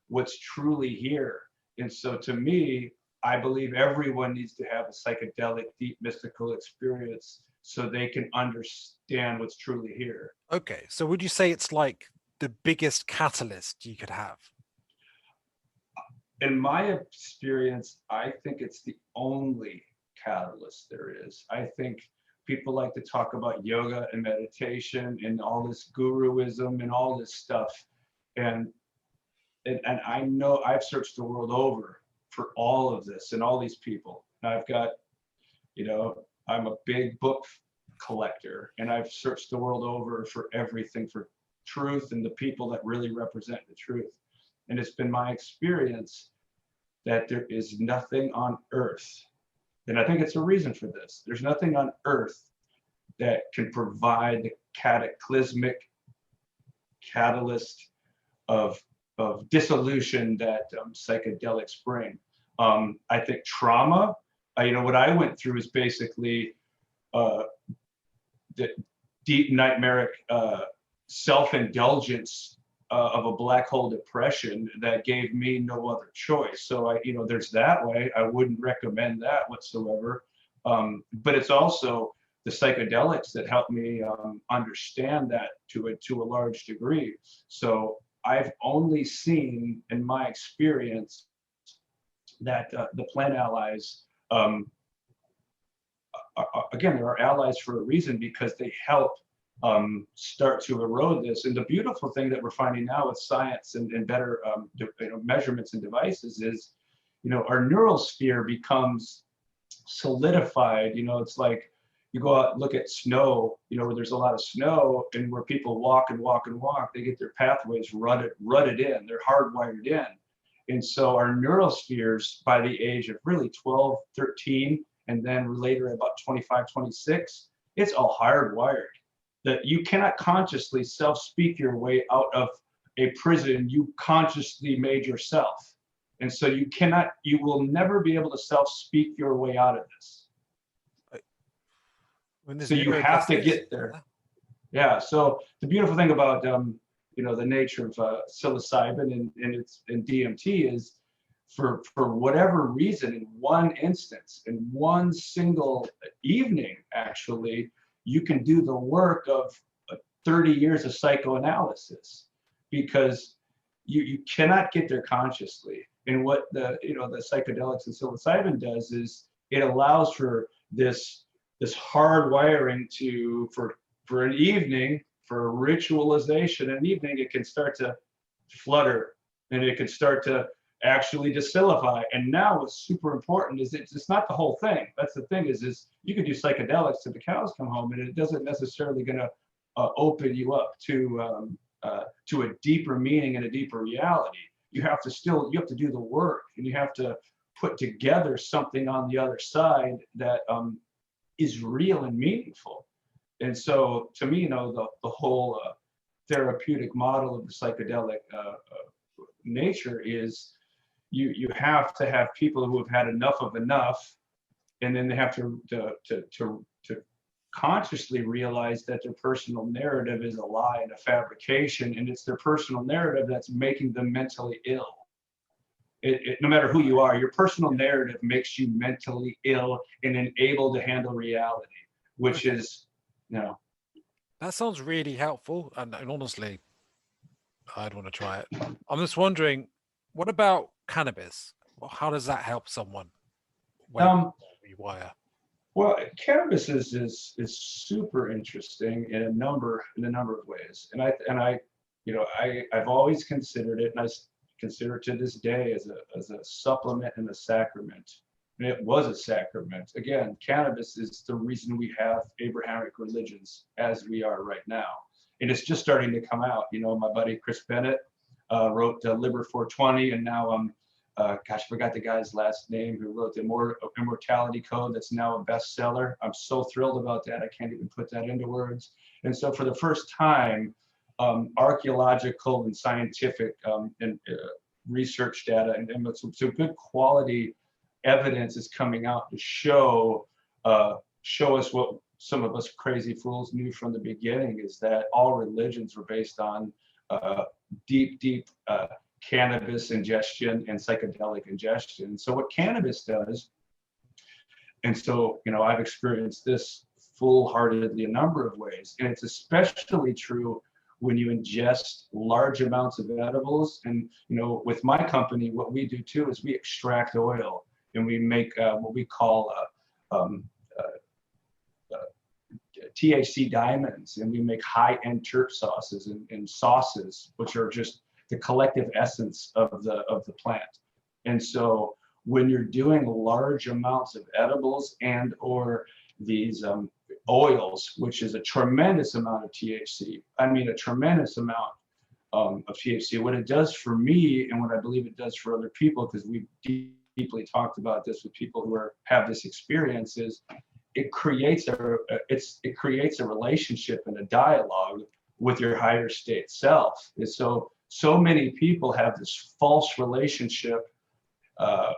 what's truly here. And so to me, I believe everyone needs to have a psychedelic, deep mystical experience so they can understand what's truly here.
Okay, so would you say it's like the biggest catalyst you could have?
In my experience, I think it's the only catalyst there is. I think people like to talk about yoga and meditation and all this guruism and all this stuff. And I know I've searched the world over for all of this and all these people. And I've got, I'm a big book collector, and I've searched the world over for everything, for truth and the people that really represent the truth. And it's been my experience that there is nothing on earth, and I think it's a reason for this. There's nothing on earth that can provide the cataclysmic catalyst of dissolution that psychedelics bring. I think trauma, what I went through is basically the deep nightmaric self-indulgence of a black hole depression that gave me no other choice. So there's that way. I wouldn't recommend that whatsoever. But it's also the psychedelics that helped me understand that to a large degree. So I've only seen, in my experience, that the plant allies, again, they're our allies for a reason, because they help start to erode this. And the beautiful thing that we're finding now with science and better measurements and devices is, our neural sphere becomes solidified. It's like you go out and look at snow, where there's a lot of snow, and where people walk and walk and walk, they get their pathways rutted in, they're hardwired in. And so our neural spheres, by the age of really 12, 13, and then later about 25, 26, it's all hardwired. That you cannot consciously self-speak your way out of a prison you consciously made yourself. And so you will never be able to self-speak your way out of this. So you have to get there. Yeah. So the beautiful thing about the nature of psilocybin and DMT is, for whatever reason, in one instance, in one single evening, actually, you can do the work of 30 years of psychoanalysis, because you cannot get there consciously. And what the psychedelics and psilocybin does is it allows for this hard wiring for an evening, for ritualization. An evening, it can start to flutter, and it can start to actually decilify. And now what's super important is it's not the whole thing. That's the thing is you can do psychedelics till the cows come home, and it doesn't necessarily going to open you up to a deeper meaning and a deeper reality. You have to do the work, and you have to put together something on the other side that is real and meaningful. And so to me, the whole therapeutic model of the psychedelic nature is you have to have people who have had enough of enough, and then they have to consciously realize that their personal narrative is a lie and a fabrication, and it's their personal narrative that's making them mentally ill. No matter who you are, your personal narrative makes you mentally ill and unable to handle reality, which is,
That sounds really helpful, and honestly, I'd want to try it. I'm just wondering, what about cannabis? How does that help someone? rewire?
Well, cannabis is super interesting in a number of ways, and I've always considered it, and consider it to this day as a supplement and a sacrament. And it was a sacrament. Again, cannabis is the reason we have Abrahamic religions as we are right now, and it's just starting to come out. My buddy Chris Bennett wrote Liber 420, and now gosh, I forgot the guy's last name, who wrote the Immortality Code that's now a bestseller. I'm so thrilled about that. I can't even put that into words. And so for the first time, archaeological and scientific and research data and some good quality evidence is coming out to show us what some of us crazy fools knew from the beginning, is that all religions were based on deep cannabis ingestion and psychedelic ingestion. So what cannabis does, and so I've experienced this full-heartedly a number of ways, and it's especially true when you ingest large amounts of edibles. And with my company, what we do too is we extract oil, and we make what we call THC diamonds, and we make high-end terp sauces and sauces, which are just the collective essence of the plant. And so when you're doing large amounts of edibles and or these oils, which is a tremendous amount of THC, a tremendous amount of THC, what it does for me, and what I believe it does for other people, because we've deeply talked about this with people who have this experience, is it creates a relationship and a dialogue with your higher state self. And so many people have this false relationship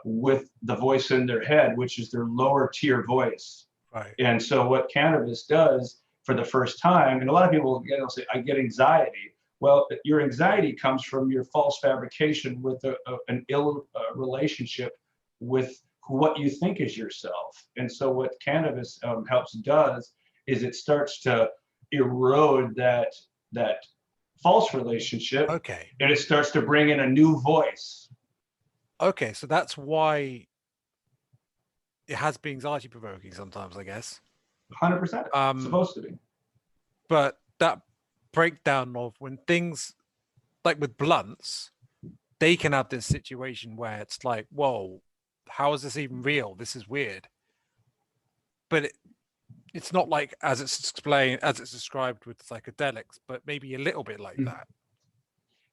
with the voice in their head, which is their lower tier voice.
Right.
And so what cannabis does for the first time, and a lot of people will say, I get anxiety. Well, your anxiety comes from your false fabrication with an ill relationship with what you think is yourself. And so what cannabis does is it starts to erode that false relationship.
Okay.
And it starts to bring in a new voice.
Okay, so that's why it has been anxiety provoking sometimes, I guess.
100%. Supposed to be.
But that breakdown of when things, like with blunts, they can have this situation where it's like, whoa, how is this even real? This is weird. But it's not like as it's described with psychedelics, but maybe a little bit like that.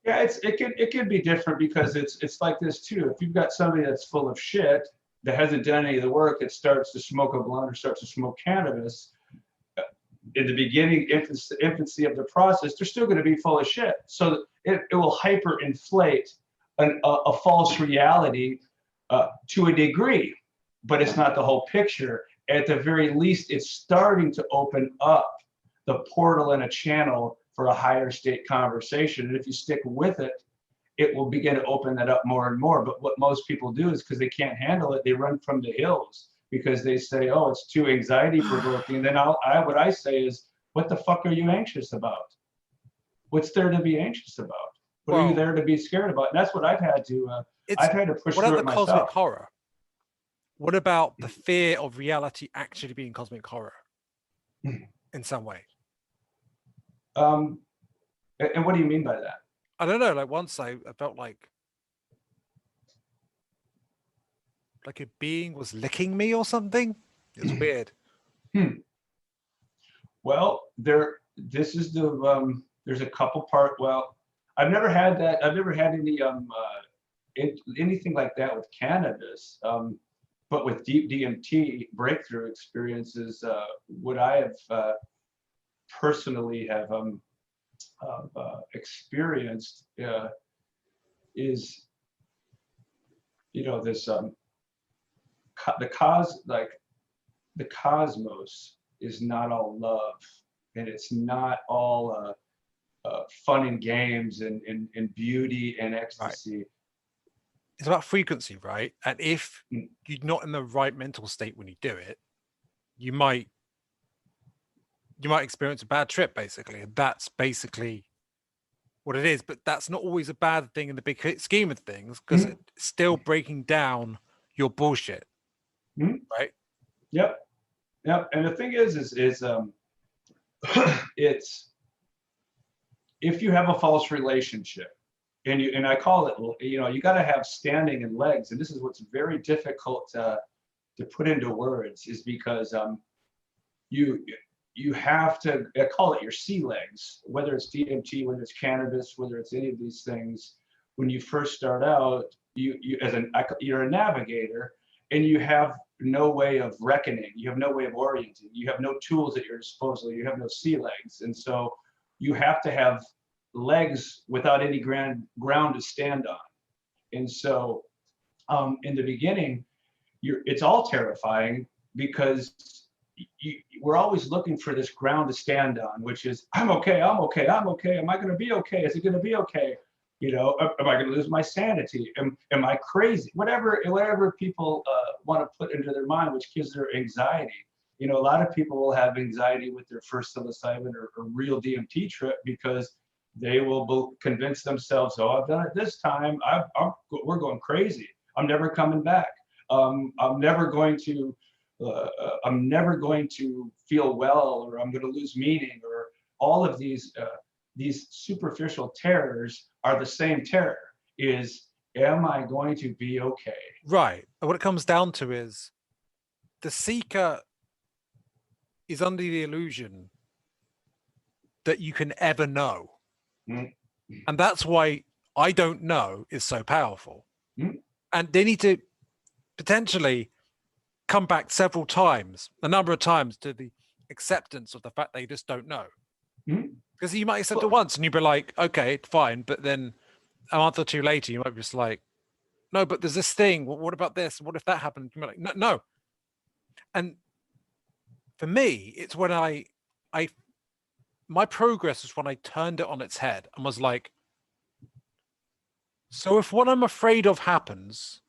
Yeah, it could be different, because it's like this too. If you've got somebody that's full of shit that hasn't done any of the work, that starts to smoke a blunt or starts to smoke cannabis, in the beginning infancy of the process, they're still going to be full of shit. So it will hyperinflate a false reality to a degree, but it's not the whole picture. At the very least, it's starting to open up the portal and a channel for a higher state conversation. And if you stick with it, it will begin to open that up more and more. But what most people do is, because they can't handle it, they run from the hills, because they say, oh, it's too anxiety provoking. And then what I say is, what the fuck are you anxious about? What's there to be anxious about? What are you there to be scared about? And that's what I've had to push through it myself. What about the
cosmic horror? What about the fear of reality actually being cosmic horror in some way?
And what do you mean by that?
I don't know. Like once I felt like a being was licking me or something. It's weird.
Well, there's a couple part. Well, I've never had that. I've never had any anything like that with cannabis. But with deep DMT breakthrough experiences, what I have personally have experienced is, this the cosmos is not all love, and it's not all fun and games and beauty and ecstasy.
Right. It's about frequency, right? And if you're not in the right mental state when you do it, you might experience a bad trip, basically. And that's basically what it is. But that's not always a bad thing in the big scheme of things, because it's still breaking down your bullshit.
Mhm.
right?
Yep. Yep. And the thing is it's if you have a false relationship, and I call it, you got to have standing and legs, and this is what's very difficult to put into words, is because you you have to, I call it your sea legs, whether it's DMT, whether it's cannabis, whether it's any of these things. When you first start out, you're a navigator, and you have no way of reckoning. You have no way of orienting. You have no tools at your disposal. You have no sea legs, and so you have to have legs without any ground to stand on. And so, in the beginning, it's all terrifying because we're always looking for this ground to stand on, which is, I'm okay, I'm okay, I'm okay. Am I going to be okay? Is it going to be okay? Am I going to lose my sanity? Am I crazy? Whatever people want to put into their mind, which gives their anxiety. A lot of people will have anxiety with their first psilocybin or real DMT trip because they will convince themselves, oh, I've done it this time. We're going crazy. I'm never coming back. I'm never going to feel well, or I'm going to lose meaning, or all of these superficial terrors are the same terror. Am I going to be okay?
Right. And what it comes down to is the seeker is under the illusion that you can ever know.
Mm.
And that's why I don't know is so powerful.
Mm.
And they need to potentially come back several times, a number of times, to the acceptance of the fact they just don't know.
Mm.
Because you might accept it once and you'd be like, okay, fine. But then a month or two later, you might be just like, no, but there's this thing. What about this? What if that happened? You're like, no. And for me, it's when my progress was when I turned it on its head and was like, so if what I'm afraid of happens,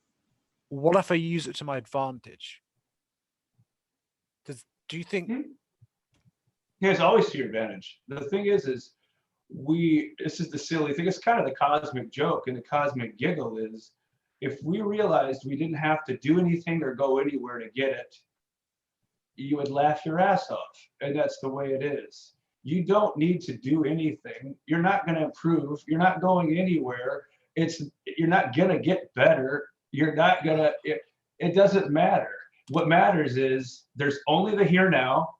what if I use it to my advantage? Do you think?
Yeah, it's always to your advantage. The thing is this is the silly thing. It's kind of the cosmic joke and the cosmic giggle is, if we realized we didn't have to do anything or go anywhere to get it, you would laugh your ass off. And that's the way it is. You don't need to do anything. You're not going to improve. You're not going anywhere. You're not going to get better. You're not going to, it doesn't matter. What matters is there's only the here now.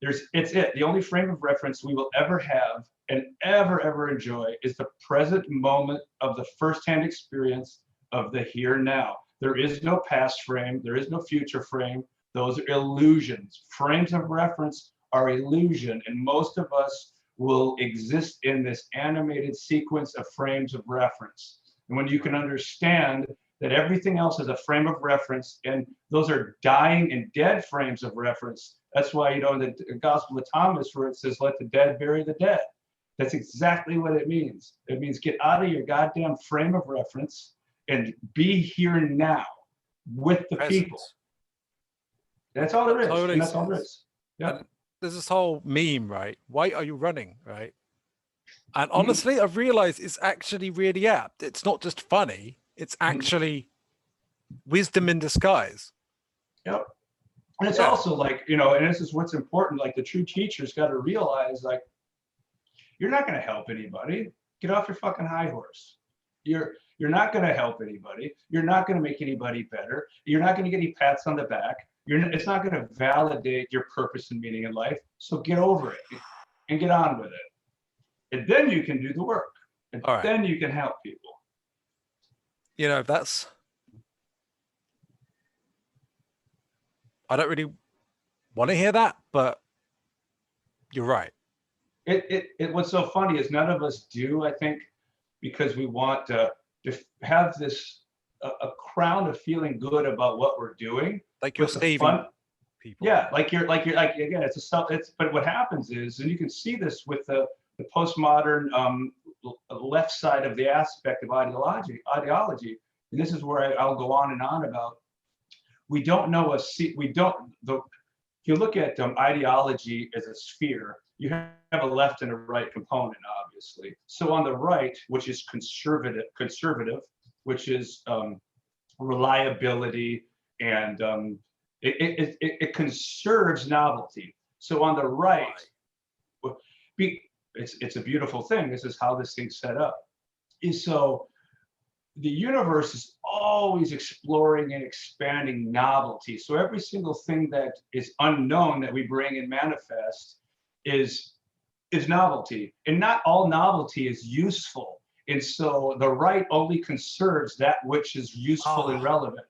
The only frame of reference we will ever have and ever enjoy is the present moment of the firsthand experience of the here now. There is no past frame. There is no future frame. Those are illusions. Frames of reference are illusion, and most of us will exist in this animated sequence of frames of reference. And when you can understand that everything else is a frame of reference, and those are dying and dead frames of reference, that's why, in the Gospel of Thomas, where it says, let the dead bury the dead. That's exactly what it means. It means get out of your goddamn frame of reference and be here now with the people. That's all there is.
Totally,
and that's all there is.
Yeah. There's this whole meme, right? Why are you running, right? And honestly, I've realized it's actually really apt. It's not just funny. It's actually wisdom in disguise.
Yep. And it's also like, and this is what's important, like the true teacher's got to realize, like, you're not going to help anybody. Get off your fucking high horse. You're not going to help anybody. You're not going to make anybody better. You're not going to get any pats on the back. It's not going to validate your purpose and meaning in life. So get over it and get on with it. And then you can do the work. And then you can help people.
That's, I don't really want to hear that, but you're right.
What's so funny is none of us do, I think, because we want to have this a crown of feeling good about what we're doing.
Like you're saving people.
Yeah, like you're again, but what happens is, and you can see this with the postmodern left side of the aspect of ideology, and this is where I'll go on and on about. We don't know if you look at ideology as a sphere, you have a left and a right component, obviously. So on the right, which is conservative, which is reliability and It conserves novelty. So on the right, it's a beautiful thing. This is how this thing's set up. Is so the universe is always exploring and expanding novelty. So every single thing that is unknown that we bring and manifest is novelty, and not all novelty is useful. And so the right only conserves that which is useful and relevant.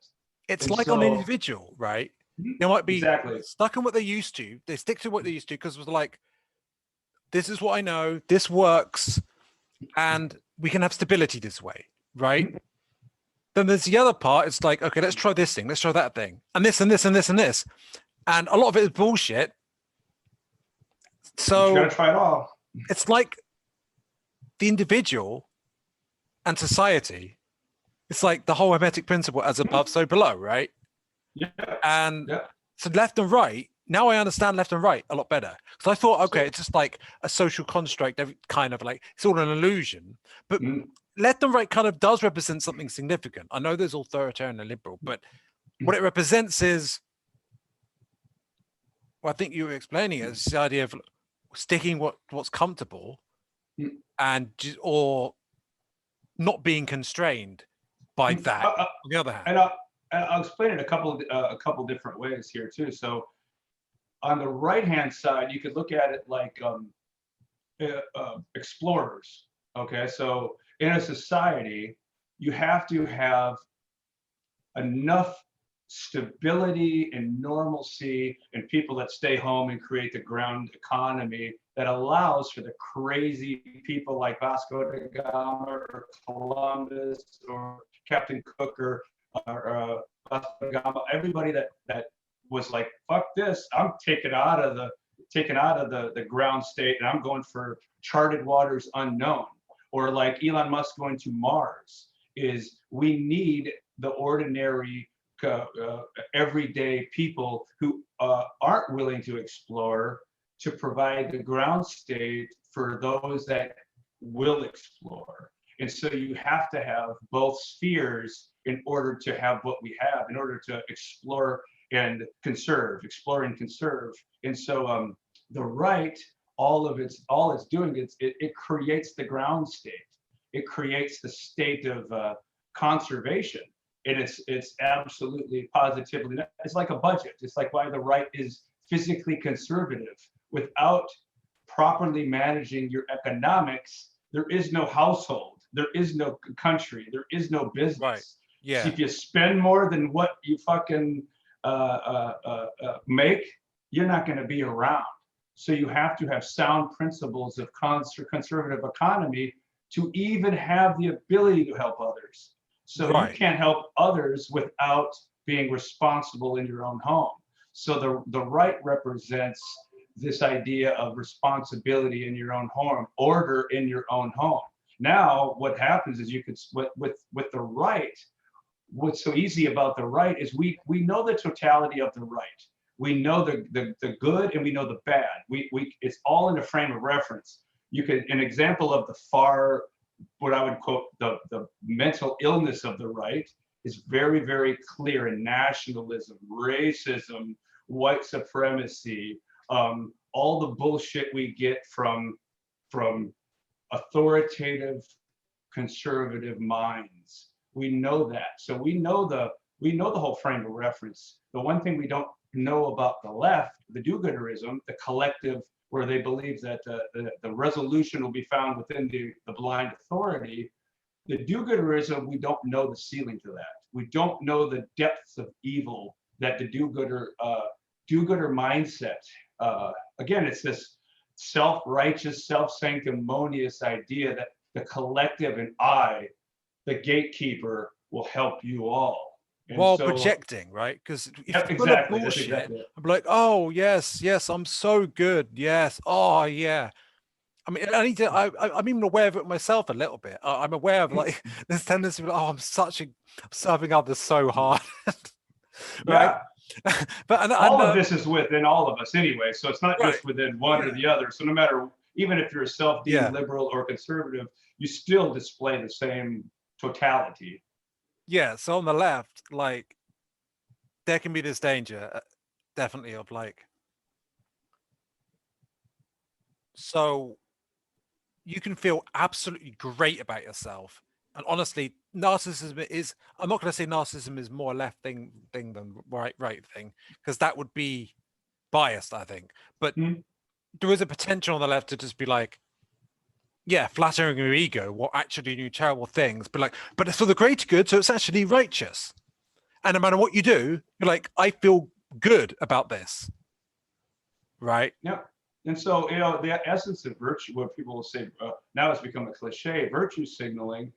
It's
And
like on an individual, right? They might be stuck in what they're used to. They stick to what they're used to because it was like, this is what I know, this works, and we can have stability this way, right? Then there's the other part. It's like, okay, let's try this thing, let's try that thing, and this and this and this and this. And a lot of it is bullshit. So
you gotta try it all.
It's like the individual and society. It's like the whole hermetic principle, as above, so below, right?
Yeah.
And so left and right, now I understand left and right a lot better. Because I thought, okay, it's just like a social construct, kind of like, it's all an illusion. But left and right kind of does represent something significant. I know there's authoritarian and liberal, but what it represents is, well, I think you were explaining it, it's the idea of sticking what's comfortable and or not being constrained by that. On the other hand,
and I'll explain it a couple different ways here too. So on the right hand side, you could look at it like explorers. Okay, so in a society, you have to have enough stability and normalcy and people that stay home and create the ground economy that allows for the crazy people like Vasco da Gama or Columbus or Captain Cook or Vasco da Gama, everybody that was like, fuck this, I'm taken out of the ground state and I'm going for charted waters unknown. Or like Elon Musk going to Mars, is we need the ordinary everyday people who aren't willing to explore to provide the ground state for those that will explore. And so you have to have both spheres in order to have what we have, in order to explore and conserve, explore and conserve. And so the right, all it's doing is it creates the ground state. It creates the state of conservation. And it's absolutely positively, it's like a budget. It's like why the right is physically conservative. Without properly managing your economics, there is no household, there is no country, there is no business.
Right. Yeah.
So if you spend more than what you fucking make, you're not going to be around. So you have to have sound principles of conservative economy to even have the ability to help others. So you can't help others without being responsible in your own home. So the right represents this idea of responsibility in your own home, order in your own home. Now, what happens is you could, with the right, what's so easy about the right is we know the totality of the right. We know the good and we know the bad. It's all in a frame of reference. You could, an example of the far, what I would quote, the mental illness of the right is very, very clear in nationalism, racism, white supremacy, all the bullshit we get from authoritative conservative minds. We know that. So we know the whole frame of reference. The one thing we don't know about the left, the do-gooderism, the collective, where they believe that the resolution will be found within the blind authority. The do-gooderism, we don't know the ceiling to that. We don't know the depths of evil that the do-gooder mindset. Again, it's this self-righteous, self-sanctimonious idea that the collective and I, the gatekeeper, will help you all. And
while
so,
projecting, right? Because if
yep,
you're full of bullshit, I'm like, oh yes, I'm so good. Yes, oh yeah. I mean, I'm even aware of it myself a little bit. I'm aware of like this tendency of, oh, I'm serving others so hard, right?
Yeah.
But
all of this is within all of us anyway, so it's not just within one or the other. So no matter, even if you're a self-deemed liberal or conservative, you still display the same totality.
Yeah. So on the left, like there can be this danger, definitely, of like, so you can feel absolutely great about yourself. And honestly, narcissism is, I'm not going to say narcissism is more left thing than right thing, because that would be biased, I think. But
Hmm.
there is a potential on the left to just be like, yeah, flattering your ego while actually doing terrible things, but like, but it's for the greater good, so it's actually righteous. And no matter what you do, you're like, I feel good about this, right?
Yeah. And so, the essence of virtue, what people will say, now it's become a cliche, virtue signaling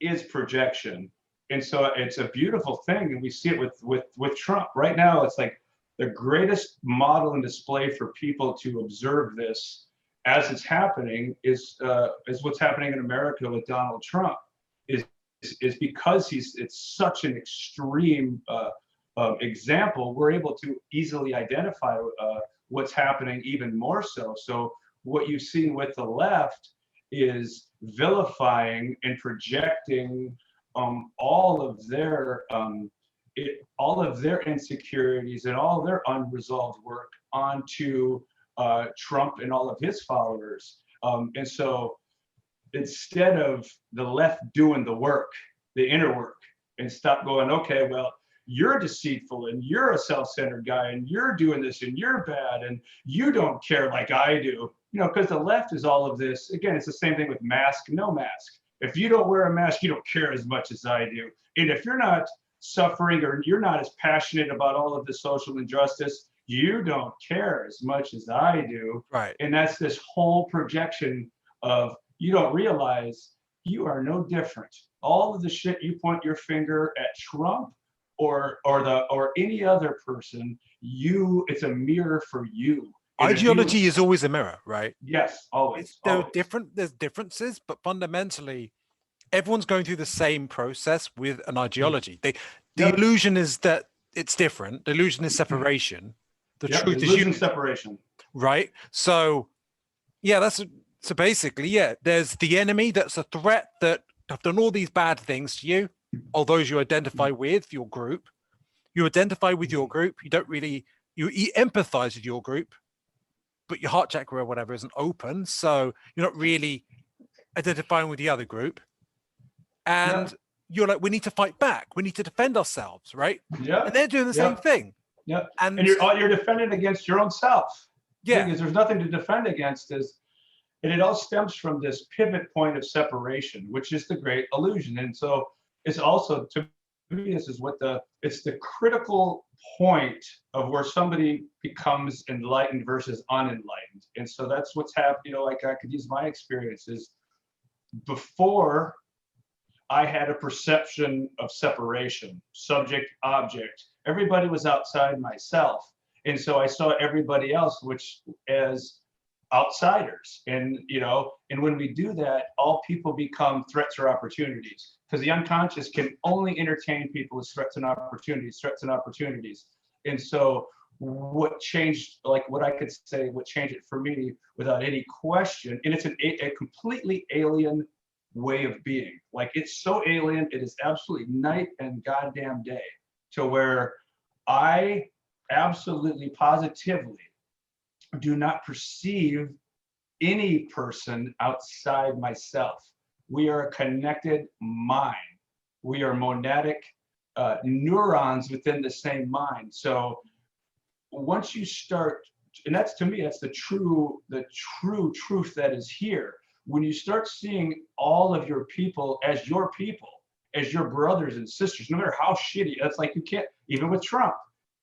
is projection. And so it's a beautiful thing. And we see it with Trump. Right now, it's like the greatest model and display for people to observe this as it's happening is what's happening in America with Donald Trump. Is is because it's such an extreme example. We're able to easily identify what's happening even more so. So what you've seen with the left is vilifying and projecting all of their all of their insecurities and all their unresolved work onto Trump and all of his followers. And so instead of the left doing the work, the inner work, and stop going, okay, well, you're deceitful and you're a self-centered guy and you're doing this and you're bad and you don't care like I do, because the left is all of this. Again, it's the same thing with mask, no mask. If you don't wear a mask, you don't care as much as I do. And if you're not suffering or you're not as passionate about all of the social injustice, you don't care as much as I do.
Right.
And that's this whole projection of, you don't realize you are no different. All of the shit you point your finger at Trump or any other person, it's a mirror for you.
Ideology is always a mirror, right?
Yes, always.
There's differences, but fundamentally, everyone's going through the same process with an ideology. The
Yep.
illusion is that it's different. The illusion is separation. The truth is
illusion separation.
Right? So, yeah, so basically, yeah, there's the enemy that's a threat that have done all these bad things to you, or those you identify with, your group. You identify with your group. You don't really, you empathize with your group, but your heart chakra or whatever isn't open. So you're not really identifying with the other group. And you're like, we need to fight back. We need to defend ourselves, right?
Yeah.
And they're doing the same thing.
Yeah. And you're defending against your own self.
Yeah.
Because there's nothing to defend against. And it all stems from this pivot point of separation, which is the great illusion. And so it's also, to me, this is it's the critical point of where somebody becomes enlightened versus unenlightened. And so that's what's happening. Like I could use my experiences. Before, I had a perception of separation, subject, object. Everybody was outside myself. And so I saw everybody else, which as outsiders. And when we do that, all people become threats or opportunities, because the unconscious can only entertain people as threats and opportunities. And so what changed, like what I could say, what changed it for me without any question, and it's a completely alien way of being. Like, it's so alien, it is absolutely night and goddamn day, to where I absolutely positively do not perceive any person outside myself. We are a connected mind. We are monadic neurons within the same mind. So once you start, and that's, to me, that's the true truth that is here. When you start seeing all of your people, as your brothers and sisters, no matter how shitty, it's like, you can't, even with Trump,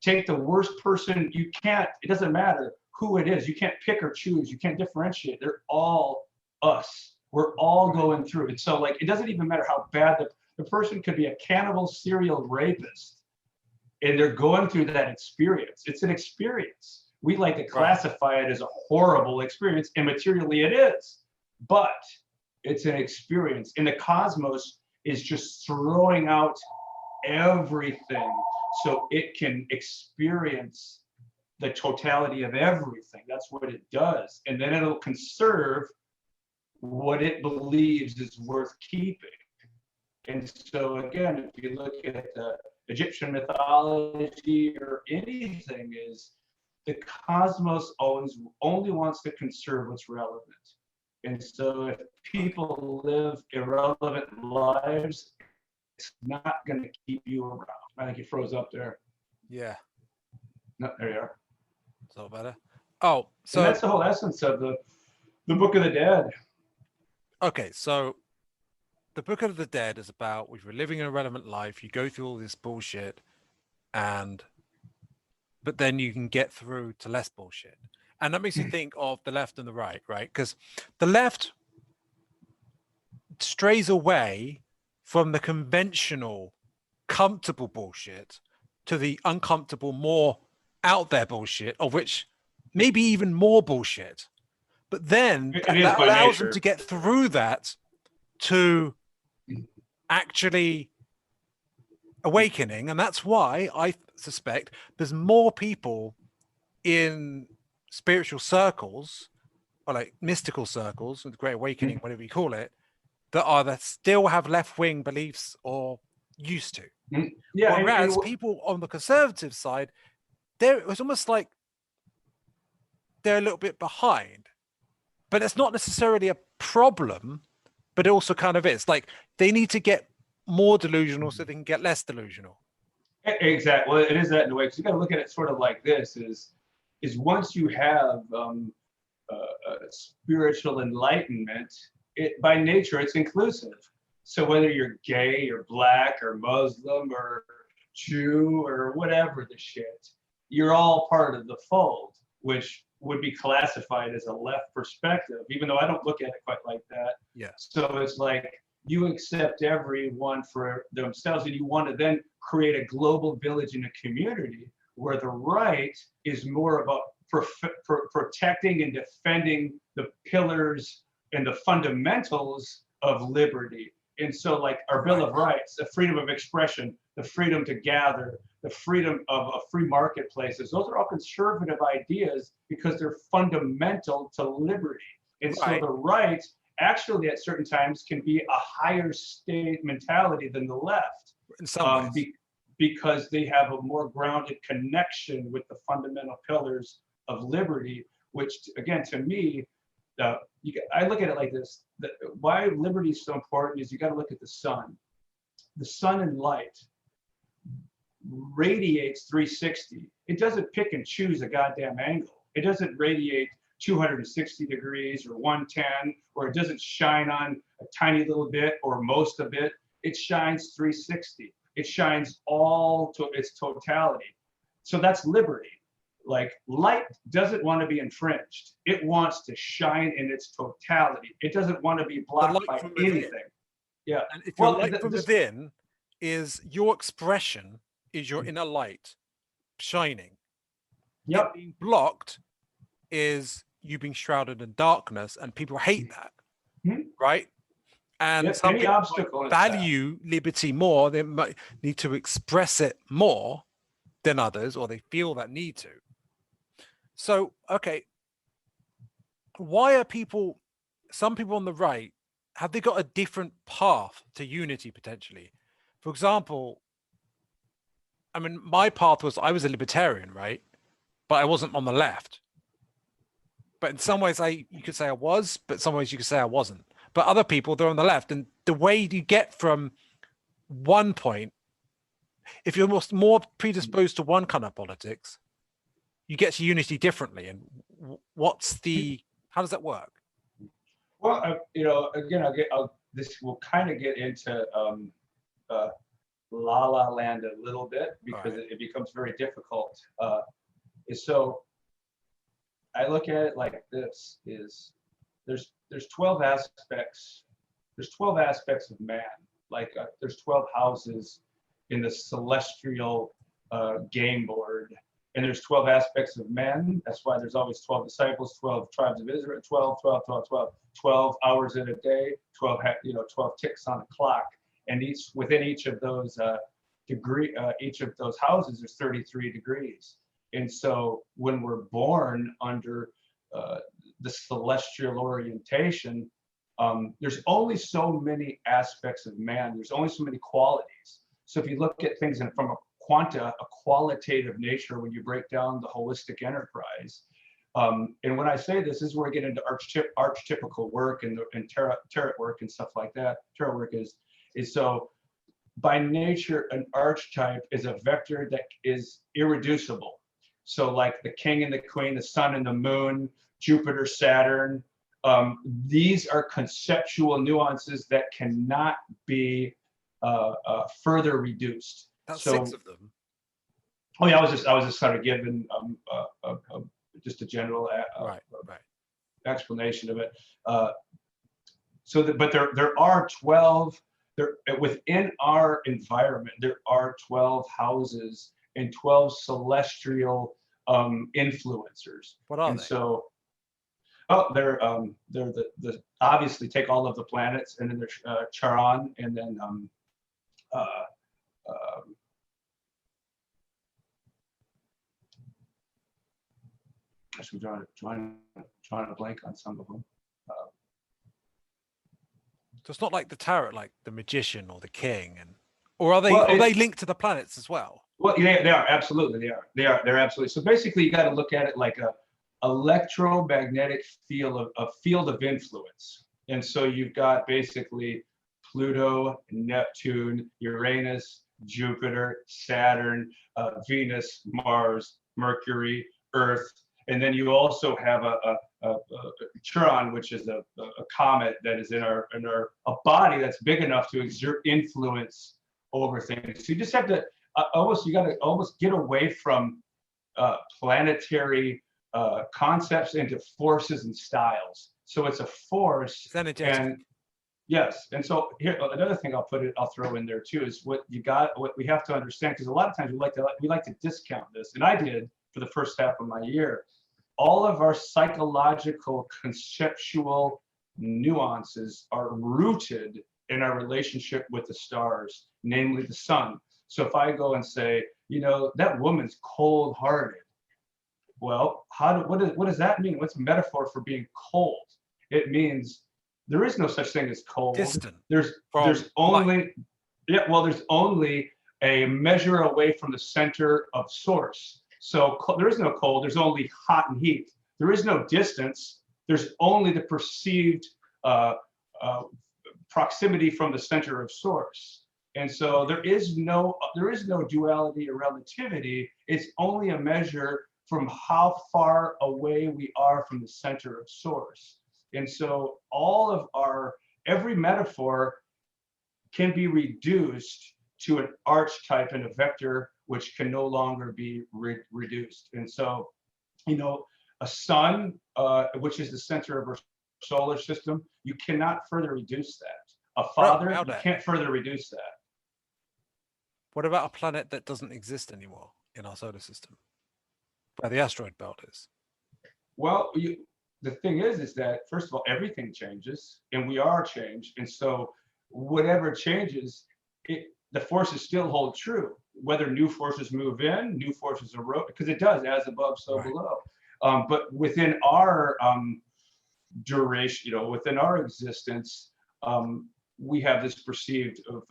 take the worst person. You can't, it doesn't matter who it is. You can't pick or choose. You can't differentiate. They're all us. We're all going through it. So, like, it doesn't even matter how bad the person could be, a cannibal serial rapist, and they're going through that experience. It's an experience. We like to classify it as a horrible experience, and materially it is, but it's an experience. And the cosmos is just throwing out everything so it can experience the totality of everything. That's what it does. And then it'll conserve what it believes is worth keeping. And so again, if you look at Egyptian mythology or anything, is the cosmos always only wants to conserve what's relevant. And so if people live irrelevant lives, it's not going to keep you around. I think you froze up there.
Yeah.
No, there you are.
It's all better. Oh,
And
so
that's the whole essence of the Book of the Dead.
okay, so the Book of the Dead is about if you're living an irrelevant life, you go through all this bullshit, and but then you can get through to less bullshit. And that makes you think of the left and the right, right? Because the left strays away from the conventional, comfortable bullshit to the uncomfortable, more out there bullshit, of which maybe even more bullshit. But then
It is
that
by
allows them
nature.
to get through that to actually awakening. And that's why I suspect there's more people in spiritual circles or like mystical circles with great awakening, whatever you call it, that either still have left-wing beliefs or used to.
Yeah,
Whereas people on the conservative side, it's almost like they're a little bit behind, but it's not necessarily a problem, but it also kind of is. Like they need to get more delusional so they can get less delusional.
exactly. Well, it is that in a way, because you got to look at it sort of like this: is once you have spiritual enlightenment, it by nature it's inclusive. So whether you're gay or black or Muslim or Jew or whatever the shit, you're all part of the fold, which would be classified as a left perspective, even though I don't look at it quite like that.
Yeah.
So it's like you accept everyone for themselves, and you want to then create a global village and a community, where the right is more about protecting and defending the pillars and the fundamentals of liberty. And so like our Bill of Rights, the freedom of expression, the freedom to gather, the freedom of a free marketplaces, those are all conservative ideas because they're fundamental to liberty. And so the right actually at certain times can be a higher state mentality than the left.
In some ways.
Because they have a more grounded connection with the fundamental pillars of liberty, which again, to me, I look at it like this. Why liberty is so important is you got to look at the sun. The sun and light radiates 360. It doesn't pick and choose a goddamn angle. It doesn't radiate 260 degrees or 110, or it doesn't shine on a tiny little bit or most of it. It shines 360. It shines all to its totality. So that's liberty. Like light doesn't want to be infringed. It wants to shine in its totality. It doesn't want to be blocked by anything. Yeah.
And if your light from within is your expression, is your inner light shining.
Yep.
It being blocked is you being shrouded in darkness, and people hate that. Right? And some people value liberty more. They might need to express it more than others, or they feel that need to. So, okay, why are some people on the right, have they got a different path to unity potentially? For example, I mean, my path was, I was a libertarian, right? But I wasn't on the left. But in some ways, you could say I was, but in some ways you could say I wasn't. But other people, they're on the left. And the way you get from one point, if you're more predisposed to one kind of politics, you get to unity differently. And how does that work?
Well, again, this will kind of get into la la land a little bit, because it becomes very difficult. So I look at it like this: there's 12 aspects. There's 12 aspects of man. Like there's 12 houses in the celestial game board, and there's 12 aspects of men. That's why there's always 12 disciples, 12 tribes of Israel, 12, 12, 12, 12, 12 hours in a day, 12 ticks on a clock, and within each of those each of those houses, there's 33 degrees. And so when we're born under the celestial orientation, there's only so many aspects of man. There's only so many qualities. So if you look at things from a qualitative nature, when you break down the holistic enterprise, and when I say this is where I get into archetypical work and tarot work and stuff like that. Tarot work is so by nature, an archetype is a vector that is irreducible. So like the king and the queen, the sun and the moon, Jupiter, Saturn, these are conceptual nuances that cannot be further reduced.
That's
so,
6 of them.
Oh yeah, I was just sort of giving just a general
right.
explanation of it. But there are 12. Within our environment, there are 12 houses and 12 celestial influencers.
What are
and
they?
So, they're the obviously take all of the planets, and then there's Charon, and then I'm trying to blank on some of them.
So it's not like the tarot, like the magician or the king, or are they linked to the planets as well?
Well, yeah, they are absolutely. They're absolutely. So basically, you got to look at it like a electromagnetic field of influence. And so you've got basically Pluto, Neptune, Uranus, Jupiter, Saturn, Venus, Mars, Mercury, Earth, and then you also have a Chiron, which is a comet that is in a body that's big enough to exert influence over things. So you just have to you got to almost get away from planetary concepts into forces and styles. So it's a force.
It's energetic.
And yes, and so here another thing I'll throw in there too is what we have to understand, because a lot of times we like to discount this, and I did for the first half of my year. All of our psychological conceptual nuances are rooted in our relationship with the stars, namely the sun. So if I go and say, that woman's cold-hearted, well, what does that mean? What's a metaphor for being cold? It means there is no such thing as cold.
Distant.
There's only a measure away from the center of source. So there is no cold, there's only hot and heat. There is no distance, there's only the perceived proximity from the center of source. And so there is no duality or relativity. It's only a measure from how far away we are from the center of source. And so every metaphor can be reduced to an archetype and a vector which can no longer be reduced. And so, a sun, which is the center of our solar system, you cannot further reduce that. A father, you can't further reduce that.
What about a planet that doesn't exist anymore in our solar system, where the asteroid belt is?
Well, the thing is that, first of all, everything changes, and we are changed. And so whatever changes, the forces still hold true. Whether new forces move in, new forces erode, because it does, as above, so below. But within our duration, within our existence, we have this perceived of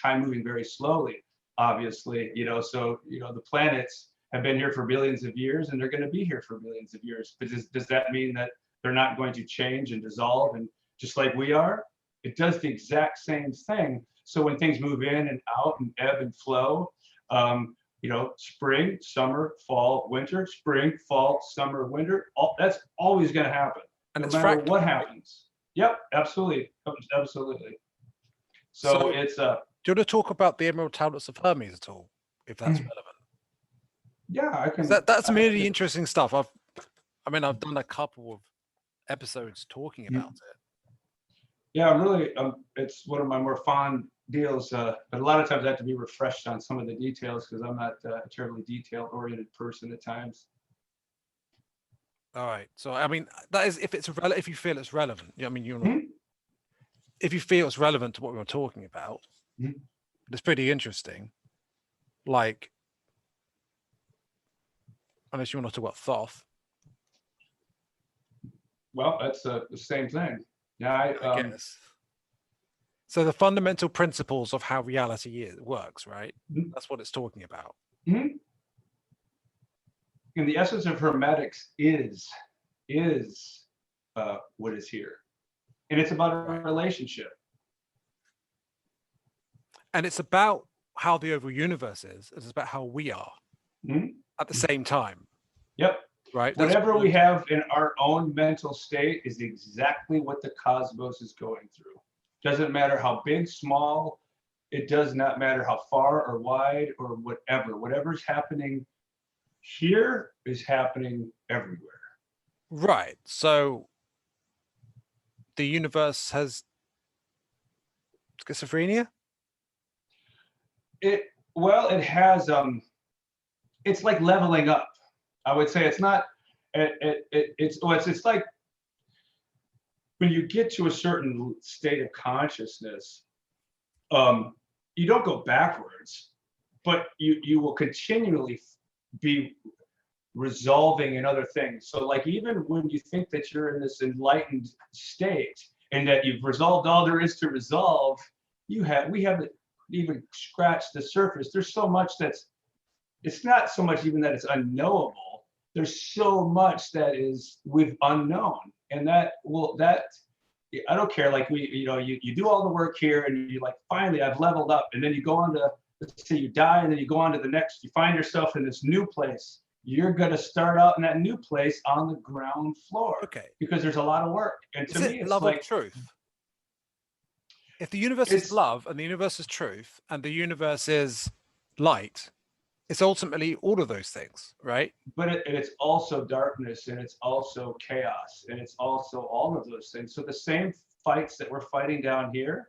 time moving very slowly, obviously. So the planets have been here for billions of years, and they're going to be here for billions of years. But does that mean that they're not going to change and dissolve, and just like we are? It does the exact same thing. So when things move in and out and ebb and flow, spring, summer, fall, winter, spring, fall, summer, winter, that's always going to happen.
And
no
it's
matter
fractal,
what happens. Yep, absolutely. So it's
do you want to talk about the Emerald Tablets of Hermes at all, if that's relevant?
Yeah, I can.
That's really interesting stuff. I've done a couple of episodes talking about it.
Yeah, really, it's one of my more fond deals, but a lot of times I have to be refreshed on some of the details because I'm not a terribly detail-oriented person at times.
All right, so that is if you feel it's relevant. If you feel it's relevant to what we were talking about, it's pretty interesting. Like, unless you want to talk about Thoth.
Well, that's the same thing. Yeah,
I guess. So the fundamental principles of how reality works, right?
Mhm.
That's what it's talking about.
Mhm. And the essence of hermetics is what is here, and it's about a
Right.
relationship.
And it's about how the overall universe is. It's about how we are
Mhm.
at the same time,
Yep.
right? That's
Whatever we
what
have in our own mental state is exactly what the cosmos is going through. Doesn't matter how big, small, it does not matter how far or wide or whatever. Whatever's happening here is happening everywhere.
right. So the universe has schizophrenia.
It well, it has it's like leveling up. I would say it's not it's like when you get to a certain state of consciousness, um, you don't go backwards, but you will continually be resolving in other things. So like even when you think that you're in this enlightened state and that you've resolved all there is to resolve, we haven't even scratched the surface. There's so much that's it's not so much even that it's unknowable. There's so much that is we've unknown. And that I don't care. Like you do all the work here and you like, finally I've leveled up. And then you go on to, let's say you die and then you go on to the next, you find yourself in this new place. You're going to start out in that new place on the ground floor.
Okay.
Because there's a lot of work. And
Is
to
it
me, it's
love
like,
of truth? If the universe is
it's,
love and the universe is truth and the universe is light, it's ultimately all of those things, right?
but it's also darkness and it's also chaos and it's also all of those things. So the same fights that we're fighting down here,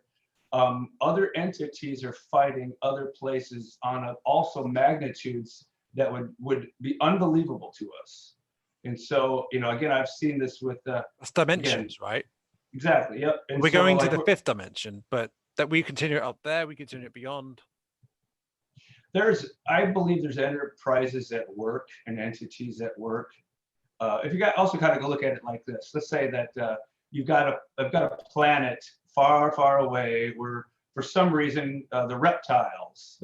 other entities are fighting other places on also magnitudes that would be unbelievable to us. And so, again, I've seen this with
That's
again,
dimensions, right?
exactly, yep. And
We're
so
going to
like
the fifth dimension, but that we continue it up there, we continue it beyond.
I believe there's enterprises at work and entities at work. If you got also kind of go look at it like this, let's say that I've got a planet far, far away where for some reason the reptiles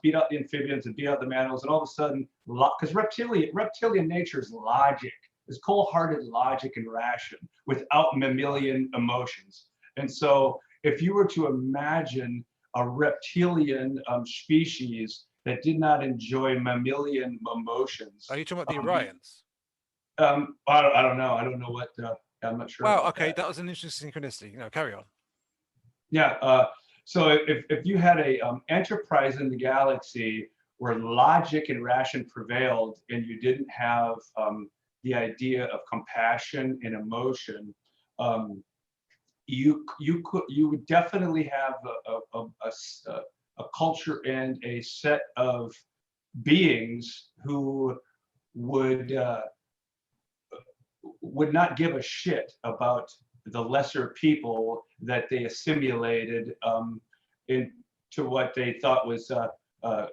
beat out the amphibians and beat out the mammals, and all of a sudden, because reptilian nature is logic, is cold-hearted logic and ration without mammalian emotions. And so, if you were to imagine a reptilian species that did not enjoy mammalian emotions.
Are you talking about the Orions?
I don't know. I don't know what. I'm not sure.
Well,
about
okay,
that.
that was an interesting synchronicity. Carry on.
Yeah. So if you had a enterprise in the galaxy where logic and ration prevailed, and you didn't have the idea of compassion and emotion, you would definitely have a culture and a set of beings who would not give a shit about the lesser people that they assimilated into what they thought was the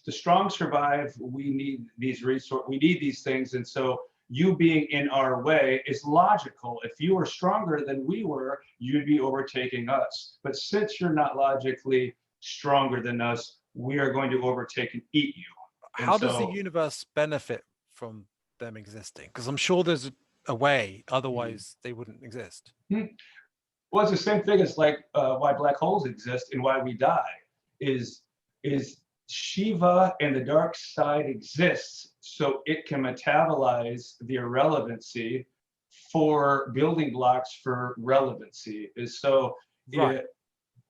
strong survive. We need these resources. We need these things, and so you being in our way is logical. If you were stronger than we were, you'd be overtaking us. But since you're not logically stronger than us, we are going to overtake and eat you. And
How does the universe benefit from them existing? Because I'm sure there's a way, otherwise they wouldn't exist.
Well, it's the same thing as like why black holes exist and why we die. Is Shiva and the dark side exists so it can metabolize the irrelevancy for building blocks for relevancy. Is so
Right.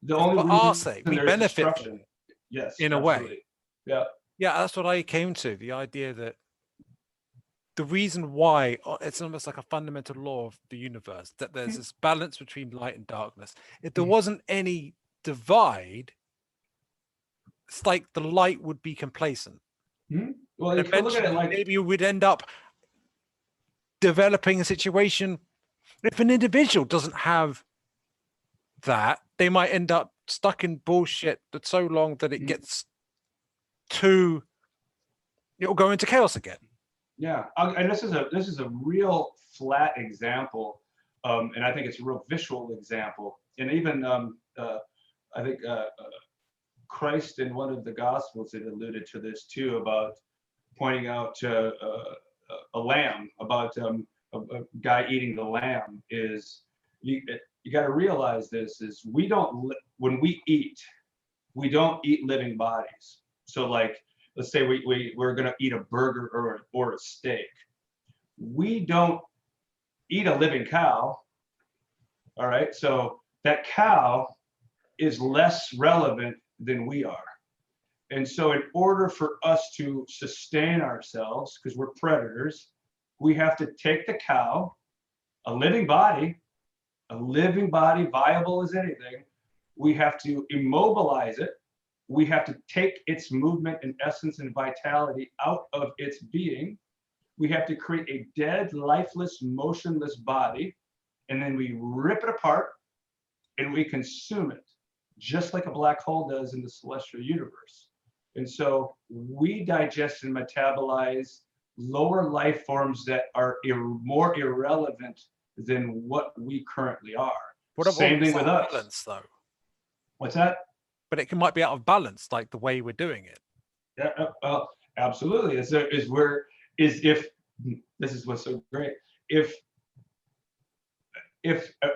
the
For
only
our
reason
sake, we
there's
benefit from
destruction.
it
Yes,
in a
absolutely.
way.
Yeah.
Yeah, that's what I came to. The idea that the reason why it's almost like a fundamental law of the universe that there's this balance between light and darkness. If there wasn't any divide, it's like the light would be complacent.
Well, you can look at it
Eventually,
like
maybe you would end up developing a situation. If an individual doesn't have that, they might end up stuck in bullshit for so long that it gets it'll go into chaos again.
yeah, and this is a real flat example, and I think it's a real visual example. and even I think Christ in one of the Gospels had alluded to this too, about pointing out a lamb, about a guy eating the lamb. Is you got to realize this is when we eat, we don't eat living bodies. So like, let's say we're going to eat a burger or a steak. We don't eat a living cow. All right. So that cow is less relevant than we are. And so in order for us to sustain ourselves, because we're predators, we have to take the cow, a living body, viable as anything. We have to immobilize it. We have to take its movement and essence and vitality out of its being. We have to create a dead, lifeless, motionless body, and then we rip it apart and we consume it, just like a black hole does in the celestial universe. And so we digest and metabolize lower life forms that are more irrelevant than what we currently are. Same thing with us.
Balance, though.
What's that?
But it might be out of balance, like the way we're doing it.
Yeah, absolutely. If this is what's so great. If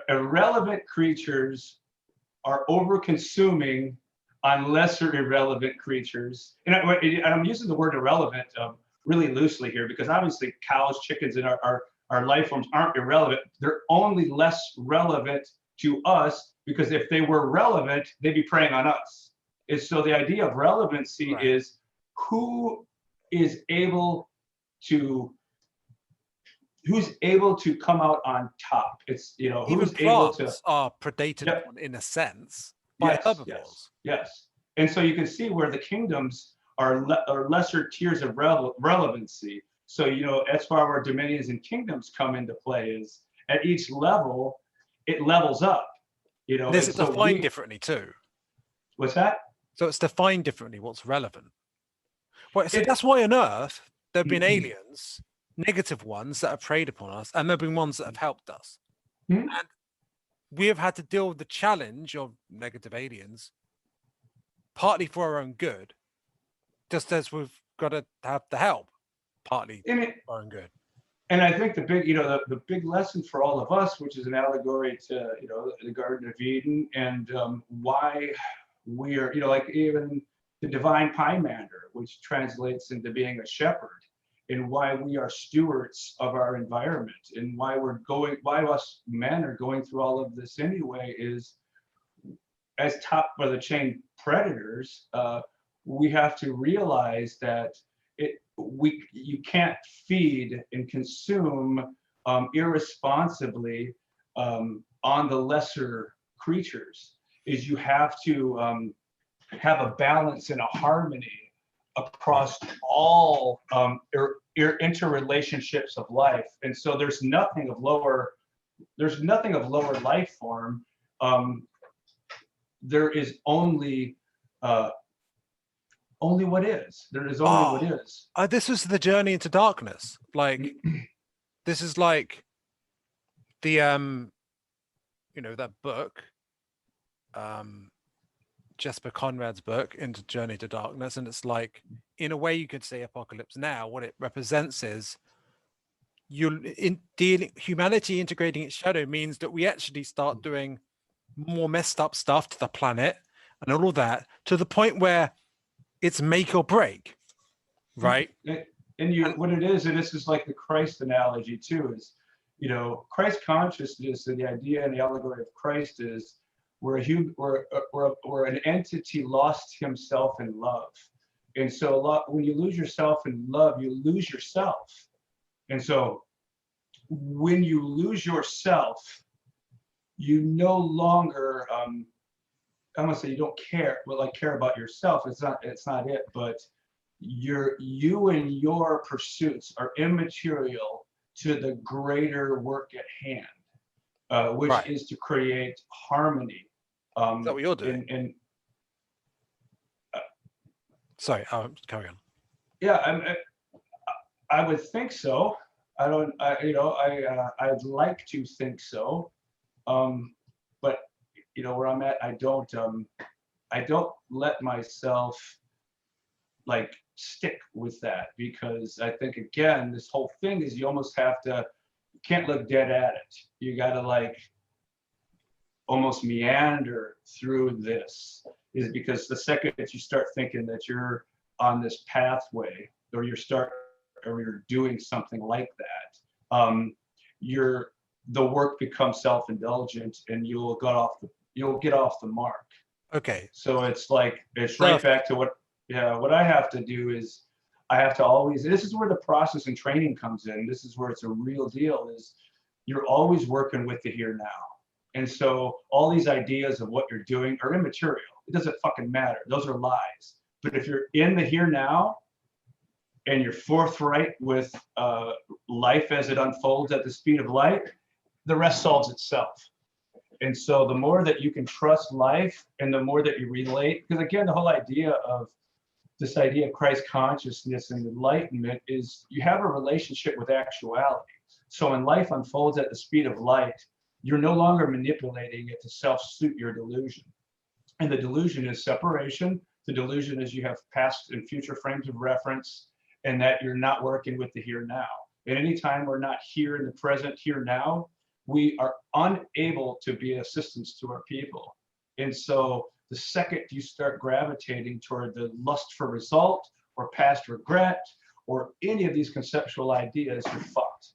irrelevant creatures are over-consuming on lesser irrelevant creatures, and I'm using the word irrelevant really loosely here, because obviously cows, chickens, and our life forms aren't irrelevant. They're only less relevant to us, because if they were relevant, they'd be preying on us. And so the idea of relevancy is who's able to come out on top. It's,
Even
who's
plants
able to
are predated upon, in a sense, by herbivores.
Yes. And so you can see where the kingdoms are lesser tiers of relevancy. So, as far as our dominions and kingdoms come into play, is at each level, it levels up.
Is it defined differently too?
What's that?
So it's defined differently what's relevant. Well, so that's why on Earth there have been aliens, negative ones that have preyed upon us, and there have been ones that have helped us.
Mm-hmm.
And we have had to deal with the challenge of negative aliens, partly for our own good, just as we've got to have the help, partly for our own good.
And I think the big lesson for all of us, which is an allegory to the Garden of Eden, and why we are, like even the divine Pymander, which translates into being a shepherd, and why we are stewards of our environment, and why us men are going through all of this anyway, is as top of the chain predators. We have to realize that you can't feed and consume irresponsibly on the lesser creatures. Is you have to have a balance and a harmony across all interrelationships of life. And so there's nothing of lower life form. There is only what is. There is only what is.
This was the journey into darkness. Like, this is like the that book, Jesper Conrad's book, Into Journey to Darkness, and it's like, in a way, you could say Apocalypse Now. What it represents is humanity integrating its shadow means that we actually start doing more messed up stuff to the planet and all of that, to the point where it's make or break, right?
And what it is, and this is like the Christ analogy too, is Christ consciousness, and the idea and the allegory of Christ is where an entity lost himself in love. And so when you lose yourself in love, you lose yourself. And so when you lose yourself, you no longer I'm gonna say you don't care, but care about yourself. It's not it, but you and your pursuits are immaterial to the greater work at hand, which is to create harmony.
Is that what you're doing? Sorry, carry on.
Yeah, I would think so. I'd like to think so, but where I'm at, I don't let myself like stick with that, because I think, again, this whole thing is you almost have to, you can't look dead at it. You got to like almost meander through this, is because the second that you start thinking that you're on this pathway, or you're doing something like that, the work becomes self-indulgent, and you'll get off the mark.
Okay.
So it's like, it's right back to what I have to do is I have to always, this is where the process and training comes in. This is where it's a real deal, is you're always working with the here now. And so all these ideas of what you're doing are immaterial. It doesn't fucking matter. Those are lies. But if you're in the here now and you're forthright with life as it unfolds at the speed of light, the rest solves itself. And so the more that you can trust life, and the more that you relate, because again, the whole idea of this idea of Christ consciousness and enlightenment is you have a relationship with actuality. So when life unfolds at the speed of light, you're no longer manipulating it to self-suit your delusion. And the delusion is separation. The delusion is you have past and future frames of reference, and that you're not working with the here now. At any time we're not here in the present here now, we are unable to be assistance to our people. And so the second you start gravitating toward the lust for result or past regret or any of these conceptual ideas, you're fucked.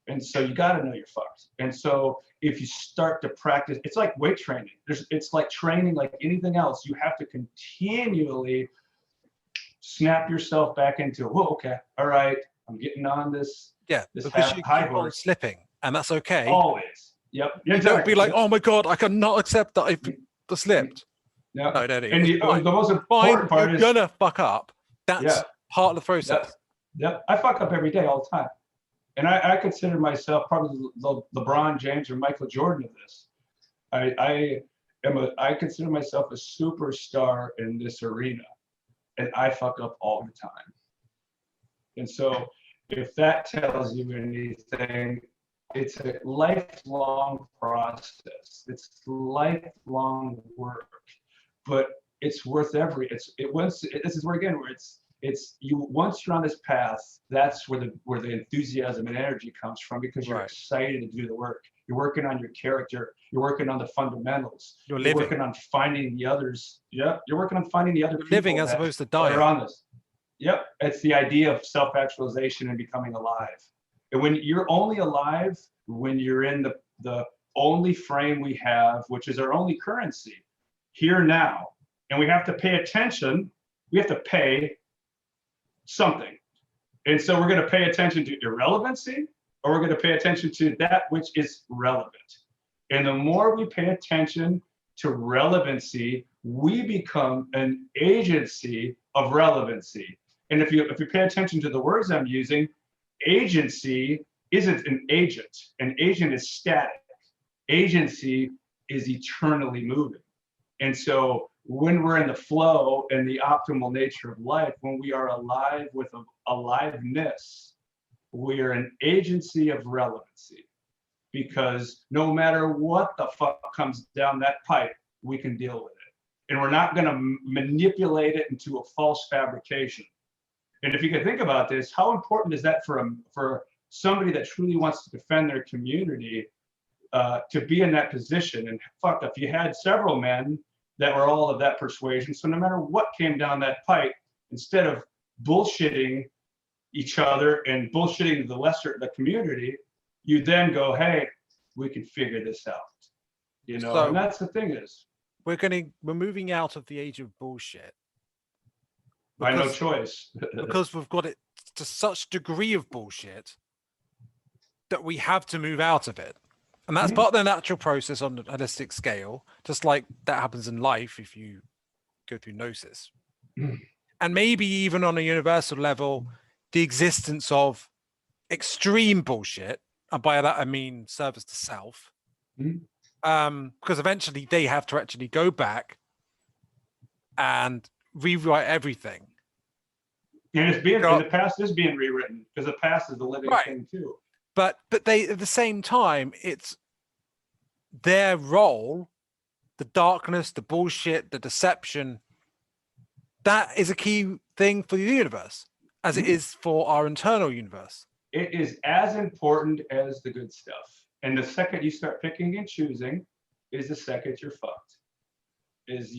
And so you got to know you're fucked. And so if you start to practice, it's like weight training. It's like training like anything else. You have to continually snap yourself back into, whoa, okay, all right, I'm getting on this.
Yeah,
this
because you
high
keep on
horse.
slipping, and that's okay.
Always. Yep.
You don't be like, oh my God, I cannot accept that I've slipped.
Yeah.
No.
And the most important part is
you're gonna fuck up. That's part of the process.
Yep. I fuck up every day, all the time. And I consider myself probably the LeBron James or Michael Jordan of this. I consider myself a superstar in this arena, and I fuck up all the time. And so if that tells you anything, it's a lifelong process. It's lifelong work, but it's worth this is where, again, where once you're on this path, that's where the enthusiasm and energy comes from, because you're excited to do the work. You're working on your character. You're working on the fundamentals. You're working on finding the others. Yep. You're working on finding the other people
living as opposed to dying.
That are on this. Yep. It's the idea of self-actualization and becoming alive. And when you're only alive, when you're in the only frame we have, which is our only currency, here now, and we have to pay attention. We have to pay something. And so we're going to pay attention to irrelevancy, or we're going to pay attention to that which is relevant. And the more we pay attention to relevancy, we become an agency of relevancy. And if you pay attention to the words I'm using, agency isn't an agent. An agent is static. Agency is eternally moving. And so when we're in the flow and the optimal nature of life, when we are alive with aliveness, we are an agency of relevancy, because no matter what the fuck comes down that pipe, we can deal with it. And we're not going to manipulate it into a false fabrication. And if you can think about this, how important is that for somebody that truly wants to defend their community, to be in that position? And fuck, if you had several men that were all of that persuasion, so no matter what came down that pipe, instead of bullshitting each other and bullshitting the community, you then go, hey, we can figure this out. So, and that's the thing is,
we're moving out of the age of bullshit.
By no choice.
Because we've got it to such degree of bullshit that we have to move out of it. And that's part of the natural process on a holistic scale, just like that happens in life if you go through gnosis. And maybe even on a universal level, the existence of extreme bullshit, and by that I mean service to self, because eventually they have to actually go back and rewrite everything.
And the past is being rewritten, because the past is the living thing too.
But they, at the same time, it's their role the darkness, the bullshit, the deception, that is a key thing for the universe as it is for our internal universe.
It is as important as the good stuff. And the second you start picking and choosing is the second you're fucked. Is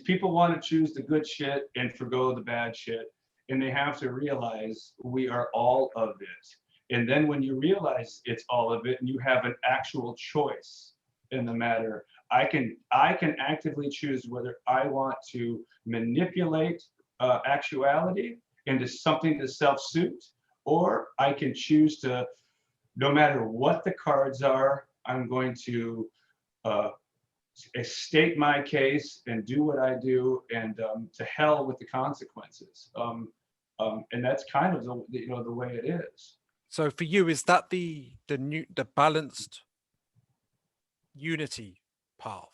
people want to choose the good shit and forgo the bad shit. And they have to realize we are all of it. And then when you realize it's all of it and you have an actual choice in the matter, I can actively choose whether I want to manipulate actuality into something to self-suit, or I can choose to, no matter what the cards are, I'm going to state my case and do what I do, and to hell with the consequences. And that's kind of the way it is.
So for you, is that the balanced unity path?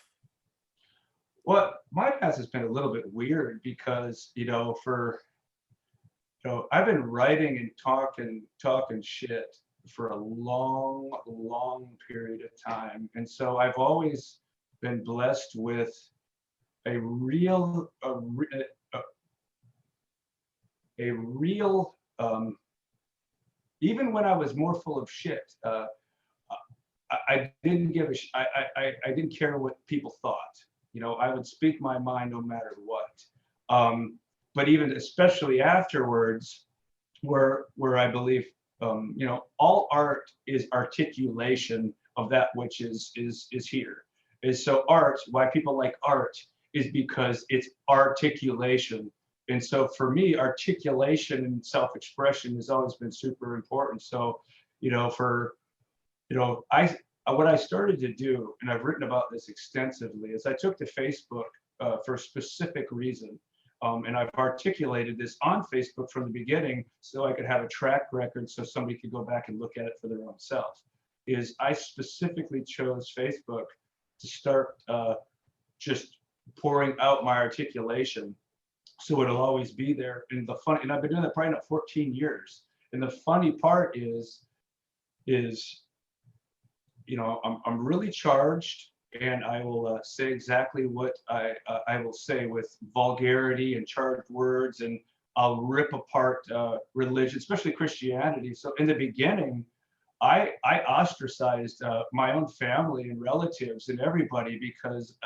Well, my path has been a little bit weird because I've been writing and talking shit for a long period of time, and so I've always been blessed with a real even when I was more full of shit, I didn't give I didn't care what people thought. I would speak my mind no matter what. But even especially afterwards, where I believe, all art is articulation of that which is here. Is so art, why people like art is because it's articulation. And so for me, articulation and self-expression has always been super important. So, what I started to do, and I've written about this extensively, is I took to Facebook for a specific reason. And I've articulated this on Facebook from the beginning so I could have a track record so somebody could go back and look at it for their own self. Is I specifically chose Facebook to start just pouring out my articulation so it'll always be there. And I've been doing that probably now 14 years. And the funny part is I'm really charged, and I will say exactly what I will say with vulgarity and charged words, and I'll rip apart religion, especially Christianity. So in the beginning, I ostracized my own family and relatives and everybody, because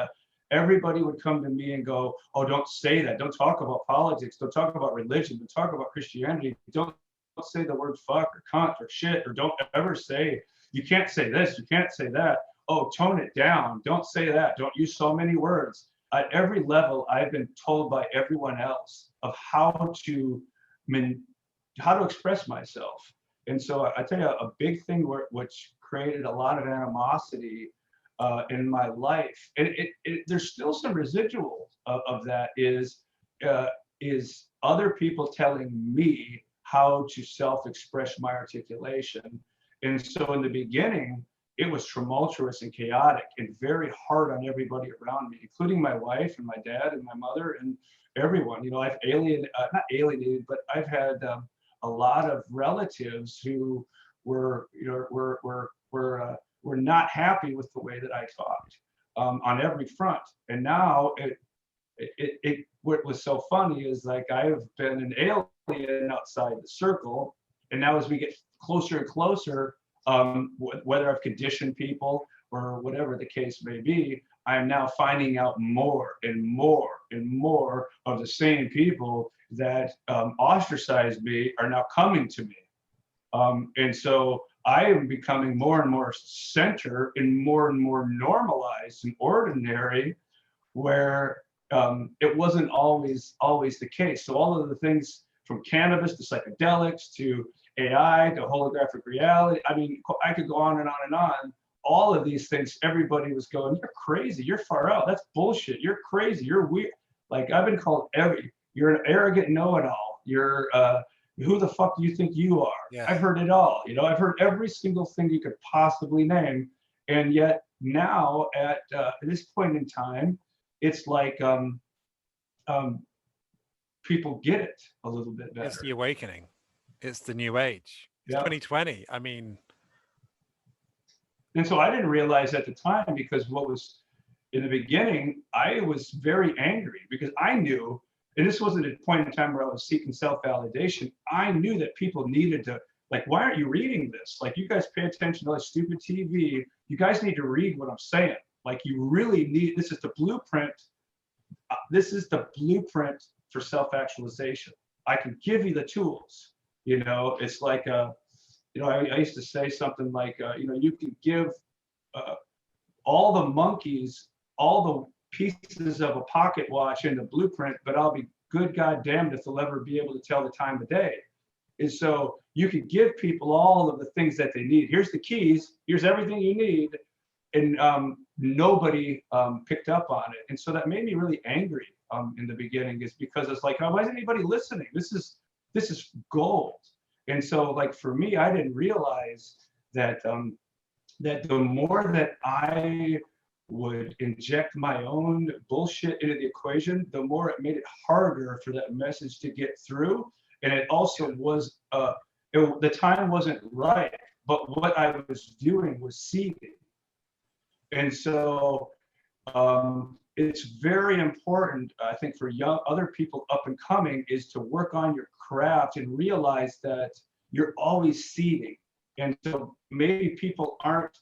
everybody would come to me and go, "Oh, don't say that. Don't talk about politics. Don't talk about religion. Don't talk about Christianity. Don't say the word fuck or cunt or shit, or don't ever say, you can't say this, you can't say that. Oh, tone it down. Don't say that. Don't use so many words." At every level, I've been told by everyone else of how to express myself. And so I tell you, a big thing which created a lot of animosity in my life, and there's still some residual of that, is other people telling me how to self-express my articulation. And so in the beginning, it was tumultuous and chaotic and very hard on everybody around me, including my wife and my dad and my mother and everyone. I've not alienated, but I've had a lot of relatives who were not happy with the way that I talked on every front. And now what was so funny is, like, I have been an alien outside the circle, and now as we get closer and closer, whether I've conditioned people or whatever the case may be, I'm now finding out more and more and more of the same people that ostracized me are now coming to me. And so I am becoming more and more center and more normalized and ordinary, where it wasn't always the case. So all of the things from cannabis to psychedelics to AI to holographic reality, I mean, I could go on and on and on. All of these things, everybody was going, "You're crazy, you're far out, that's bullshit, you're crazy, you're weird." Like, I've been called you're an arrogant know-it-all, you're who the fuck do you think you are? Yeah. I've heard it all. I've heard every single thing you could possibly name. And yet now at this point in time, it's like people get it a little bit better.
It's the awakening. It's the new age. It's 2020. I mean,
and so I didn't realize at the time, because in the beginning, I was very angry because I knew, and this wasn't a point in time where I was seeking self-validation. I knew that people needed to, like, why aren't you reading this? Like, you guys pay attention to all this stupid TV. You guys need to read what I'm saying. Like, you really need, this is the blueprint. This is the blueprint for self-actualization. I can give you the tools. You know, it's like, I used to say something like, you can give all the monkeys all the pieces of a pocket watch in the blueprint, but I'll be good goddamned if they'll ever be able to tell the time of day. And so you could give people all of the things that they need. Here's the keys. Here's everything you need. And nobody picked up on it. And so that made me really angry in the beginning, is because it's like, oh, why isn't anybody listening? This is gold. And so, like, for me, I didn't realize that that the more that I would inject my own bullshit into the equation, the more it made it harder for that message to get through. And it also was, the time wasn't right, but what I was doing was seeding. And so it's very important, I think, for other people up and coming, is to work on your craft and realize that you're always seeding. And so maybe people aren't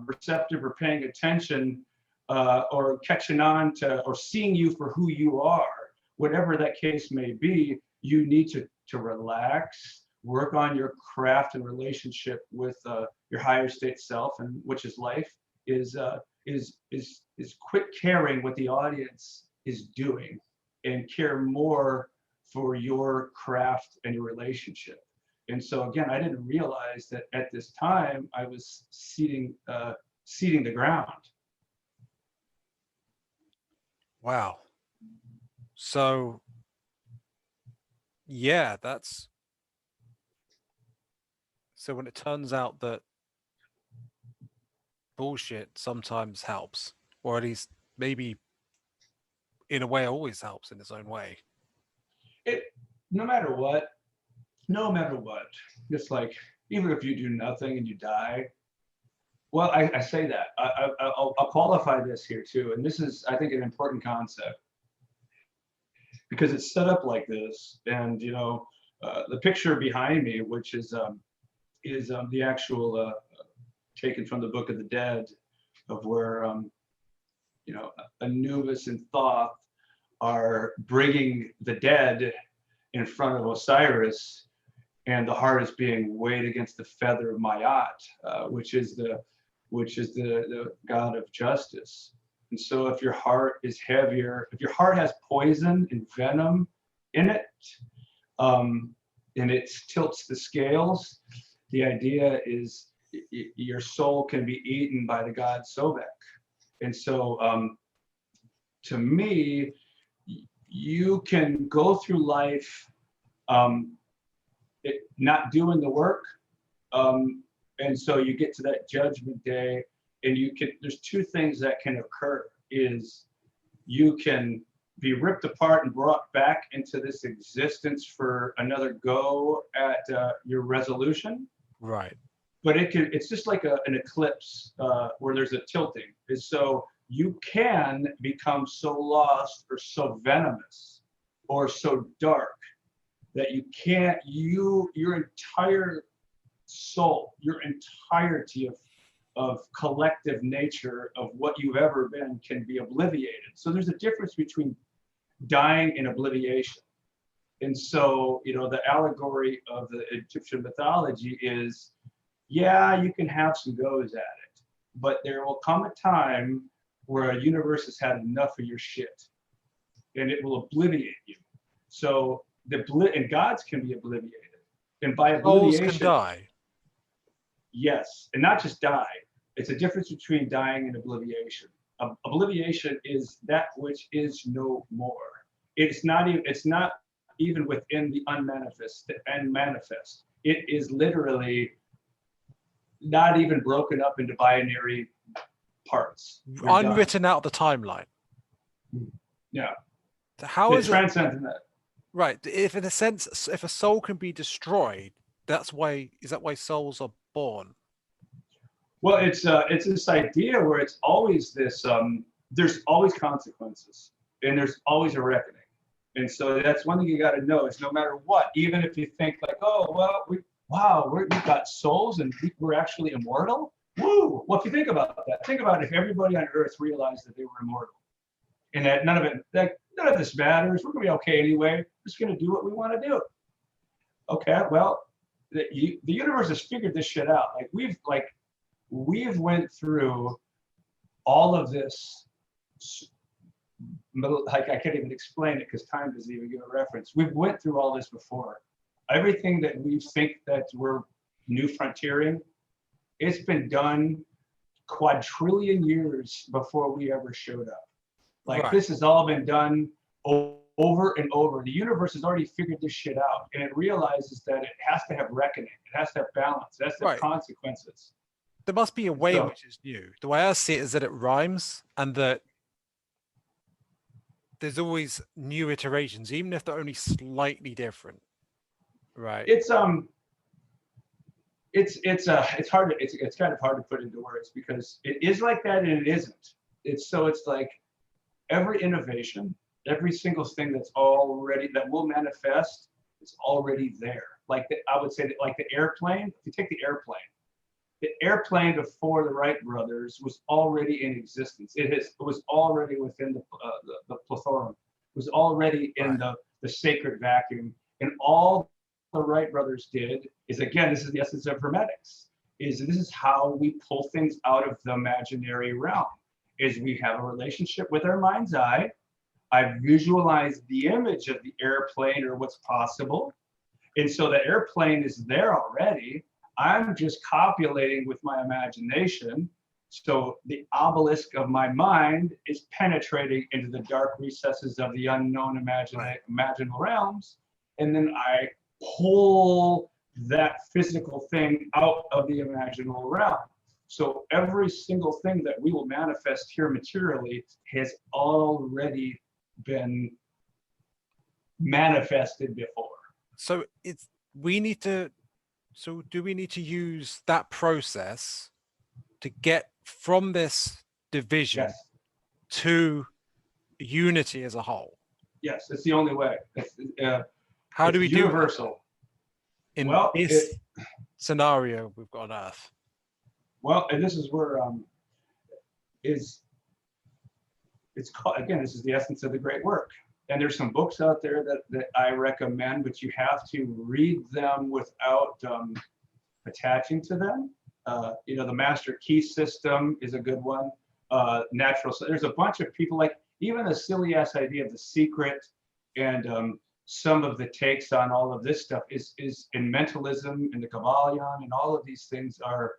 receptive or paying attention or catching on to, or seeing you for who you are. Whatever that case may be, you need to relax, work on your craft and relationship with your higher state self, and which is life, is quit caring what the audience is doing and care more for your craft and your relationship. And so again, I didn't realize that at this time I was seeding the ground.
Wow. So yeah, so when it turns out that bullshit sometimes helps, or at least maybe in a way always helps in its own way.
No matter what, it's like, even if you do nothing and you die, well, I say that, I'll qualify this here too, and this is, I think, an important concept, because it's set up like this. And the picture behind me, which is the actual taken from the Book of the Dead, of where Anubis and Thoth are bringing the dead in front of Osiris, and the heart is being weighed against the feather of Ma'at, which is the god of justice. And so if your heart is heavier, if your heart has poison and venom in it, and it tilts the scales, the idea is your soul can be eaten by the god Sobek. And so to me, you can go through life not doing the work, and so you get to that judgment day, and there's two things that can occur. Is you can be ripped apart and brought back into this existence for another go at your resolution.
Right.
But it's just like an eclipse where there's a tilting. And so you can become so lost or so venomous or so dark that your entire soul, your entirety of collective nature of what you've ever been can be obliviated. So there's a difference between dying and obliviation. And so, the allegory of the Egyptian mythology is, yeah, you can have some goes at it, but there will come a time where a universe has had enough of your shit, and it will obliviate you. So and gods can be obliviated, and by obliviation,
souls can die.
Yes, and not just die. It's a difference between dying and obliviation. Obliviation is that which is no more. It's not even within the unmanifest and manifest. It is literally not even broken up into binary parts.
Unwritten out of the timeline.
Yeah.
How is it
transcendent that?
Right. If in a sense, if a soul can be destroyed, is that why souls are born?
Well, it's this idea where it's always this there's always consequences, and there's always a reckoning. And so that's one thing you got to know is no matter what, even if you think like, oh, well, we've got souls and we're actually immortal. Woo! Well, if you think about that, think about if everybody on Earth realized that they were immortal and that none of this matters. We're going to be okay anyway. We're just going to do what we want to do. Okay, well, the universe has figured this shit out. We've went through all of this. Like I can't even explain it because time doesn't even give a reference. We've went through all this before. Everything that we think that we're new frontiering, it's been done quadrillion years before we ever showed up. Like This has all been done over and over. The universe has already figured this shit out, and it realizes that it has to have reckoning, it has to have balance, it has to have consequences.
There must be a way which is new. The way I see it is that it rhymes and that there's always new iterations, even if they're only slightly different. Right.
It's hard. It's kind of hard to put into words because it is like that and it isn't. It's like every innovation, every single thing that will manifest, it's already there. I would say that like the airplane. If you take the airplane before the Wright brothers was already in existence. It was already within the plethora. It was already in the sacred vacuum. And all the Wright brothers did is, again, this is the essence of hermetics, this is how we pull things out of the imaginary realm, is we have a relationship with our mind's eye. I visualize the image of the airplane or what's possible. And so the airplane is there already. I'm just copulating with my imagination. So the obelisk of my mind is penetrating into the dark recesses of the unknown imaginal realms. And then I pull that physical thing out of the imaginal realm. So every single thing that we will manifest here materially has already been manifested before.
So do we need to use that process to get from this division to unity as a whole?
Yes, it's the only way.
How do we do
universal?
In this scenario we've got on Earth?
Well, and this is where it's called, again, this is the essence of the great work. And there's some books out there that I recommend, but you have to read them without attaching to them. The Master Key System is a good one. There's a bunch of people, like even the silly ass idea of The Secret and some of the takes on all of this stuff is in mentalism and the Kabbalion, and all of these things are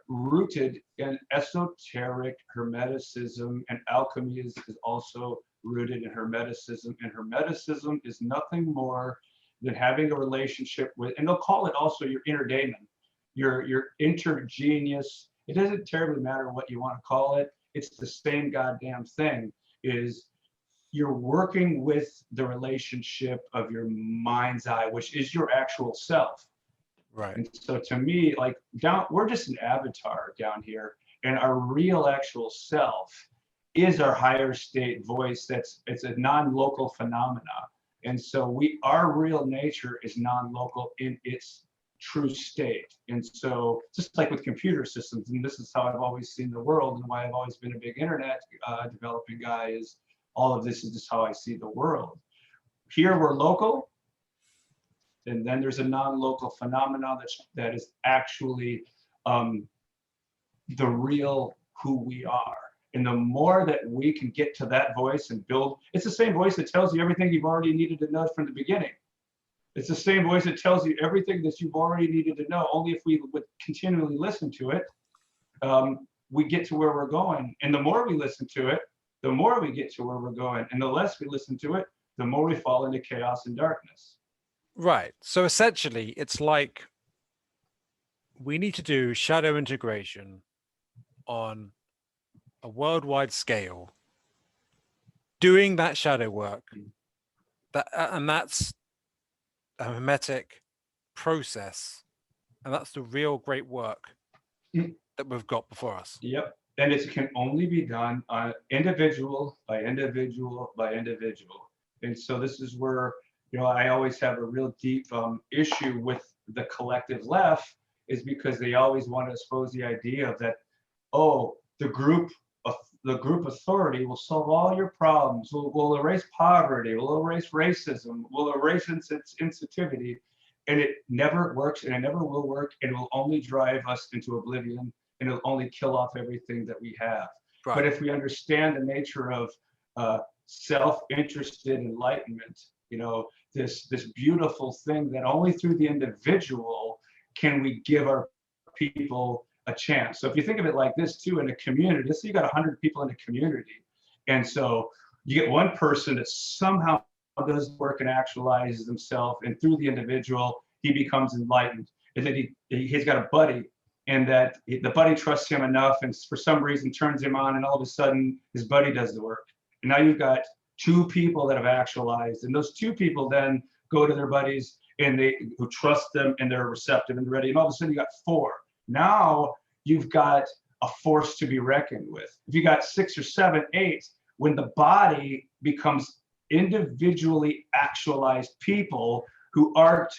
rooted in esoteric hermeticism, and alchemy is also rooted in hermeticism. And hermeticism is nothing more than having a relationship with, and they'll call it also your inner daemon, your intergenius. It doesn't terribly matter what you want to call it. It's the same goddamn thing. Is you're working with the relationship of your mind's eye, which is your actual self.
Right.
And so to me, like we're just an avatar down here, and our real actual self is our higher state voice. It's a non-local phenomena. And so our real nature is non-local in its true state. And so just like with computer systems, and this is how I've always seen the world and why I've always been a big internet developing guy, is all of this is just how I see the world. Here we're local, and then there's a non-local phenomenon that is actually the real who we are. And the more that we can get to that voice and build, it's the same voice that tells you everything you've already needed to know from the beginning. It's the same voice that tells you everything that you've already needed to know. Only if we would continually listen to it, we get to where we're going. And the more we listen to it, the more we get to where we're going. And the less we listen to it, the more we fall into chaos and darkness.
Right. So essentially, it's like we need to do shadow integration on a worldwide scale, doing that shadow work, and that's a hermetic process, and that's the real great work that we've got before us.
Yep. and it can only be done on individual by individual by individual. And so this is where, I always have a real deep issue with the collective left, is because they always want to expose the idea that, oh, the group authority will solve all your problems. We'll erase poverty. We'll erase racism. We'll erase insensitivity. And it never works, and it never will work, and it will only drive us into oblivion, and it'll only kill off everything that we have.
Right.
But if we understand the nature of self-interested enlightenment, this beautiful thing that only through the individual can we give our people a chance. So if you think of it like this too, in a community, let's say you got 100 people in a community, and so you get one person that somehow does work and actualizes himself, and through the individual he becomes enlightened, and then he's got a buddy, and that the buddy trusts him enough and for some reason turns him on, and all of a sudden his buddy does the work, and now you've got two people that have actualized, and those two people then go to their buddies and who trust them, and they're receptive and ready, and all of a sudden you got four. Now you've got a force to be reckoned with. If you got 6 or 7, 8, when the body becomes individually actualized people who aren't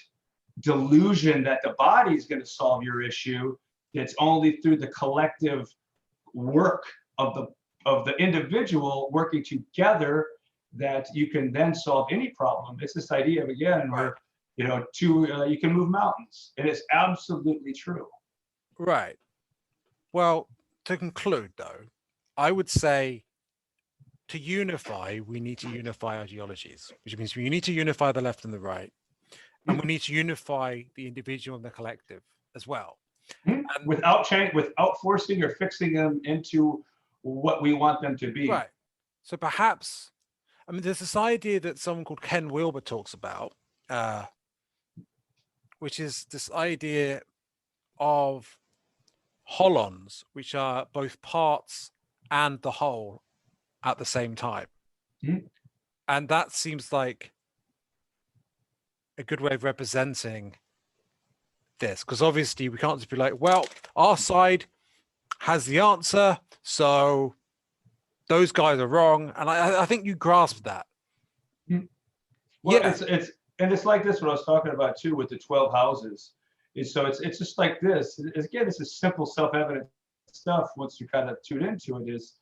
delusion that the body is going to solve your issue, it's only through the collective work of the individual working together that you can then solve any problem. It's this idea of, again, where you can move mountains, and it's absolutely true.
Right. Well, to conclude though, I would say to unify, we need to unify ideologies, which means we need to unify the left and the right, and we need to unify the individual and the collective as well.
And without forcing or fixing them into what we want them to be.
Right. So perhaps, there's this idea that someone called Ken Wilber talks about, which is this idea of holons, which are both parts and the whole at the same time. And that seems like a good way of representing this, because obviously we can't just be like, well, our side has the answer, so those guys are wrong. And I think you grasp that.
Well, it's like this, what I was talking about too with the 12 houses. So it's just like this. Again, this is simple, self-evident stuff. Once you kind of tune into it, is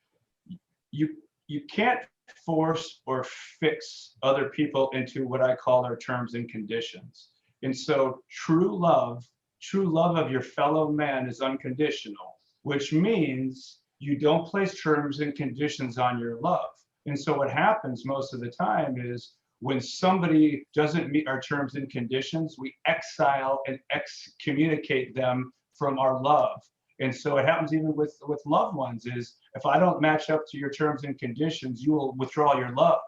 you can't force or fix other people into what I call our terms and conditions. And so true love of your fellow man is unconditional, which means you don't place terms and conditions on your love. And so what happens most of the time is, when somebody doesn't meet our terms and conditions, we exile and excommunicate them from our love. And so it happens even with loved ones, is if I don't match up to your terms and conditions, you will withdraw your love.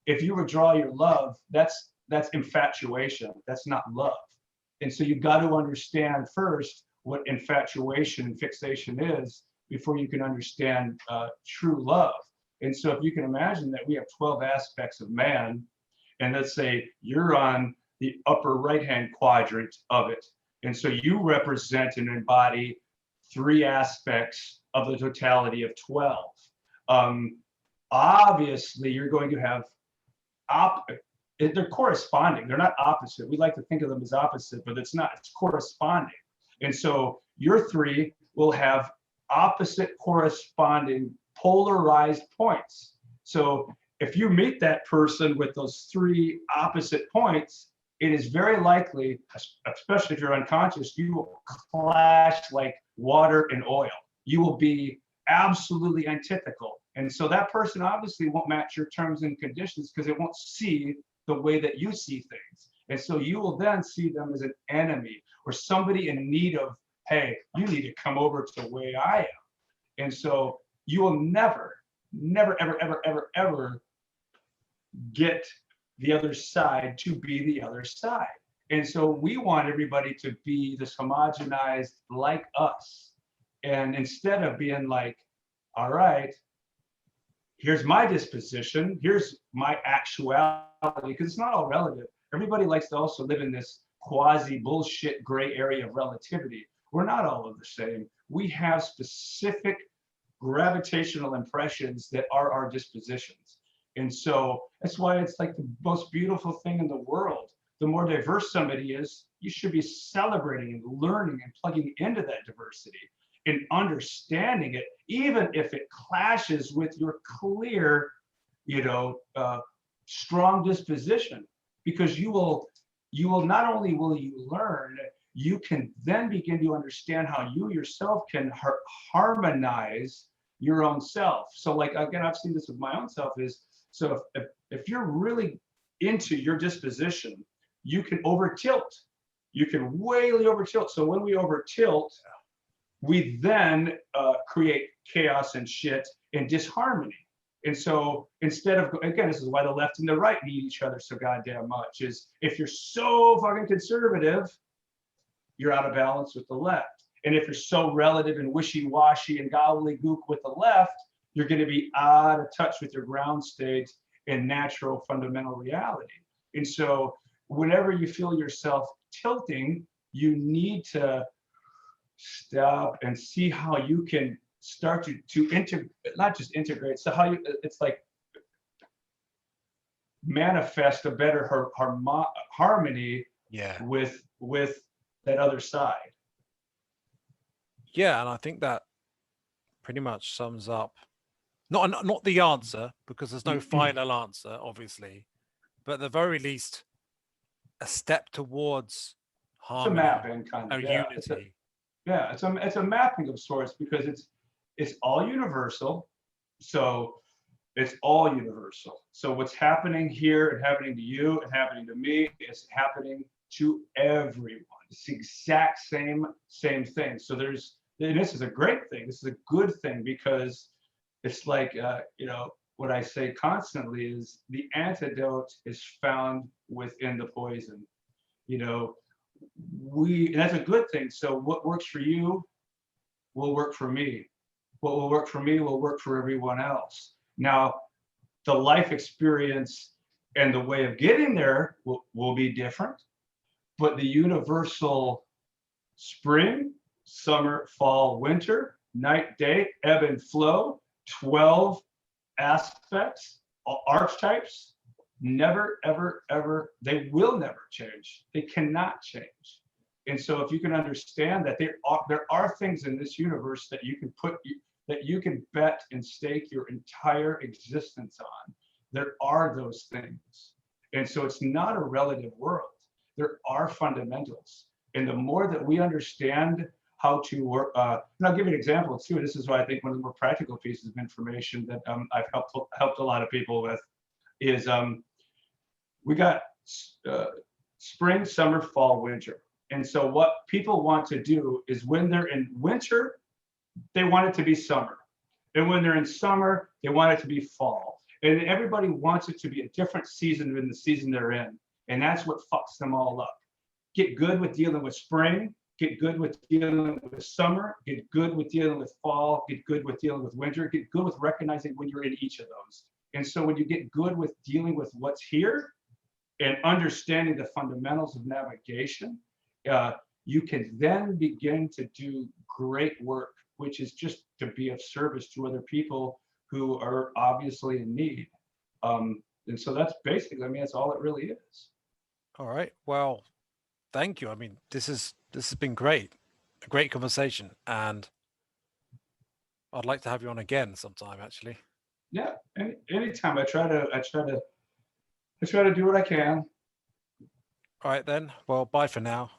If you withdraw your love, that's infatuation. That's not love. And so you've got to understand first what infatuation and fixation is before you can understand true love. And so if you can imagine that we have 12 aspects of man, and let's say you're on the upper right-hand quadrant of it. And so you represent and embody 3 aspects of the totality of 12. Obviously, you're going to have, they're corresponding. They're not opposite. We like to think of them as opposite, but it's not. It's corresponding. And so your 3 will have opposite corresponding polarized points. So if you meet that person with those 3 opposite points, it is very likely, especially if you're unconscious, you will clash like water and oil. You will be absolutely antithetical. And so that person obviously won't match your terms and conditions because it won't see the way that you see things. And so you will then see them as an enemy or somebody in need of, hey, you need to come over to the way I am. And so you will never, ever, ever, ever, ever get the other side to be the other side. And so we want everybody to be this homogenized like us. And instead of being like, all right, here's my disposition, here's my actuality, because it's not all relative. Everybody likes to also live in this quasi bullshit gray area of relativity. We're not all of the same. We have specific gravitational impressions that are our dispositions. And so that's why it's like the most beautiful thing in the world. The more diverse somebody is, you should be celebrating and learning and plugging into that diversity and understanding it, even if it clashes with your clear, strong disposition, because you will not only will you learn, you can then begin to understand how you yourself can harmonize your own self. So like, again, I've seen this with my own self is, so if you're really into your disposition, you can over tilt. You can way over tilt. So when we over tilt, we then create chaos and shit and disharmony. And so instead of, again, this is why the left and the right need each other so goddamn much, is if you're so fucking conservative, you're out of balance with the left. And if you're so relative and wishy-washy and gobbledygook with the left, you're going to be out of touch with your ground state and natural fundamental reality. And so whenever you feel yourself tilting, you need to stop and see how you can start to integrate, not just integrate, so how you, it's like manifest a better harmony with that other side.
Yeah, and I think that pretty much sums up not the answer, because there's no final answer, obviously, but at the very least, a step towards harmony,
it's a mapping kind of
unity.
It's a mapping of sorts, because it's all universal. So it's all universal. So what's happening here and happening to you and happening to me is happening to everyone. It's the exact same thing. So and this is a great thing. This is a good thing, because it's like, what I say constantly is the antidote is found within the poison. And that's a good thing. So what works for you will work for me. What will work for me will work for everyone else. Now, the life experience and the way of getting there will be different, but the universal spring, summer, fall, winter, night, day, ebb and flow, 12 aspects, archetypes, never, ever, ever, they will never change. They cannot change. And so if you can understand that there are things in this universe that you can bet and stake your entire existence on. There are those things. And so it's not a relative world. There are fundamentals. And the more that we understand how to work, and I'll give you an example too. This is why I think one of the more practical pieces of information that I've helped a lot of people with is we got spring, summer, fall, winter. And so what people want to do is when they're in winter, they want it to be summer. And when they're in summer, they want it to be fall. And everybody wants it to be a different season than the season they're in. And that's what fucks them all up. Get good with dealing with spring, get good with dealing with summer, get good with dealing with fall, get good with dealing with winter, get good with recognizing when you're in each of those. And so when you get good with dealing with what's here and understanding the fundamentals of navigation, you can then begin to do great work, which is just to be of service to other people who are obviously in need. And so that's basically, that's all it really is.
All right. Well, thank you. This has been great, a great conversation, and I'd like to have you on again sometime, actually.
Yeah, anytime. I try to do what I can.
All right then. Well, bye for now.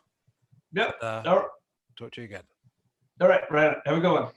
Yep.
Talk to you again.
All right. Have a good one.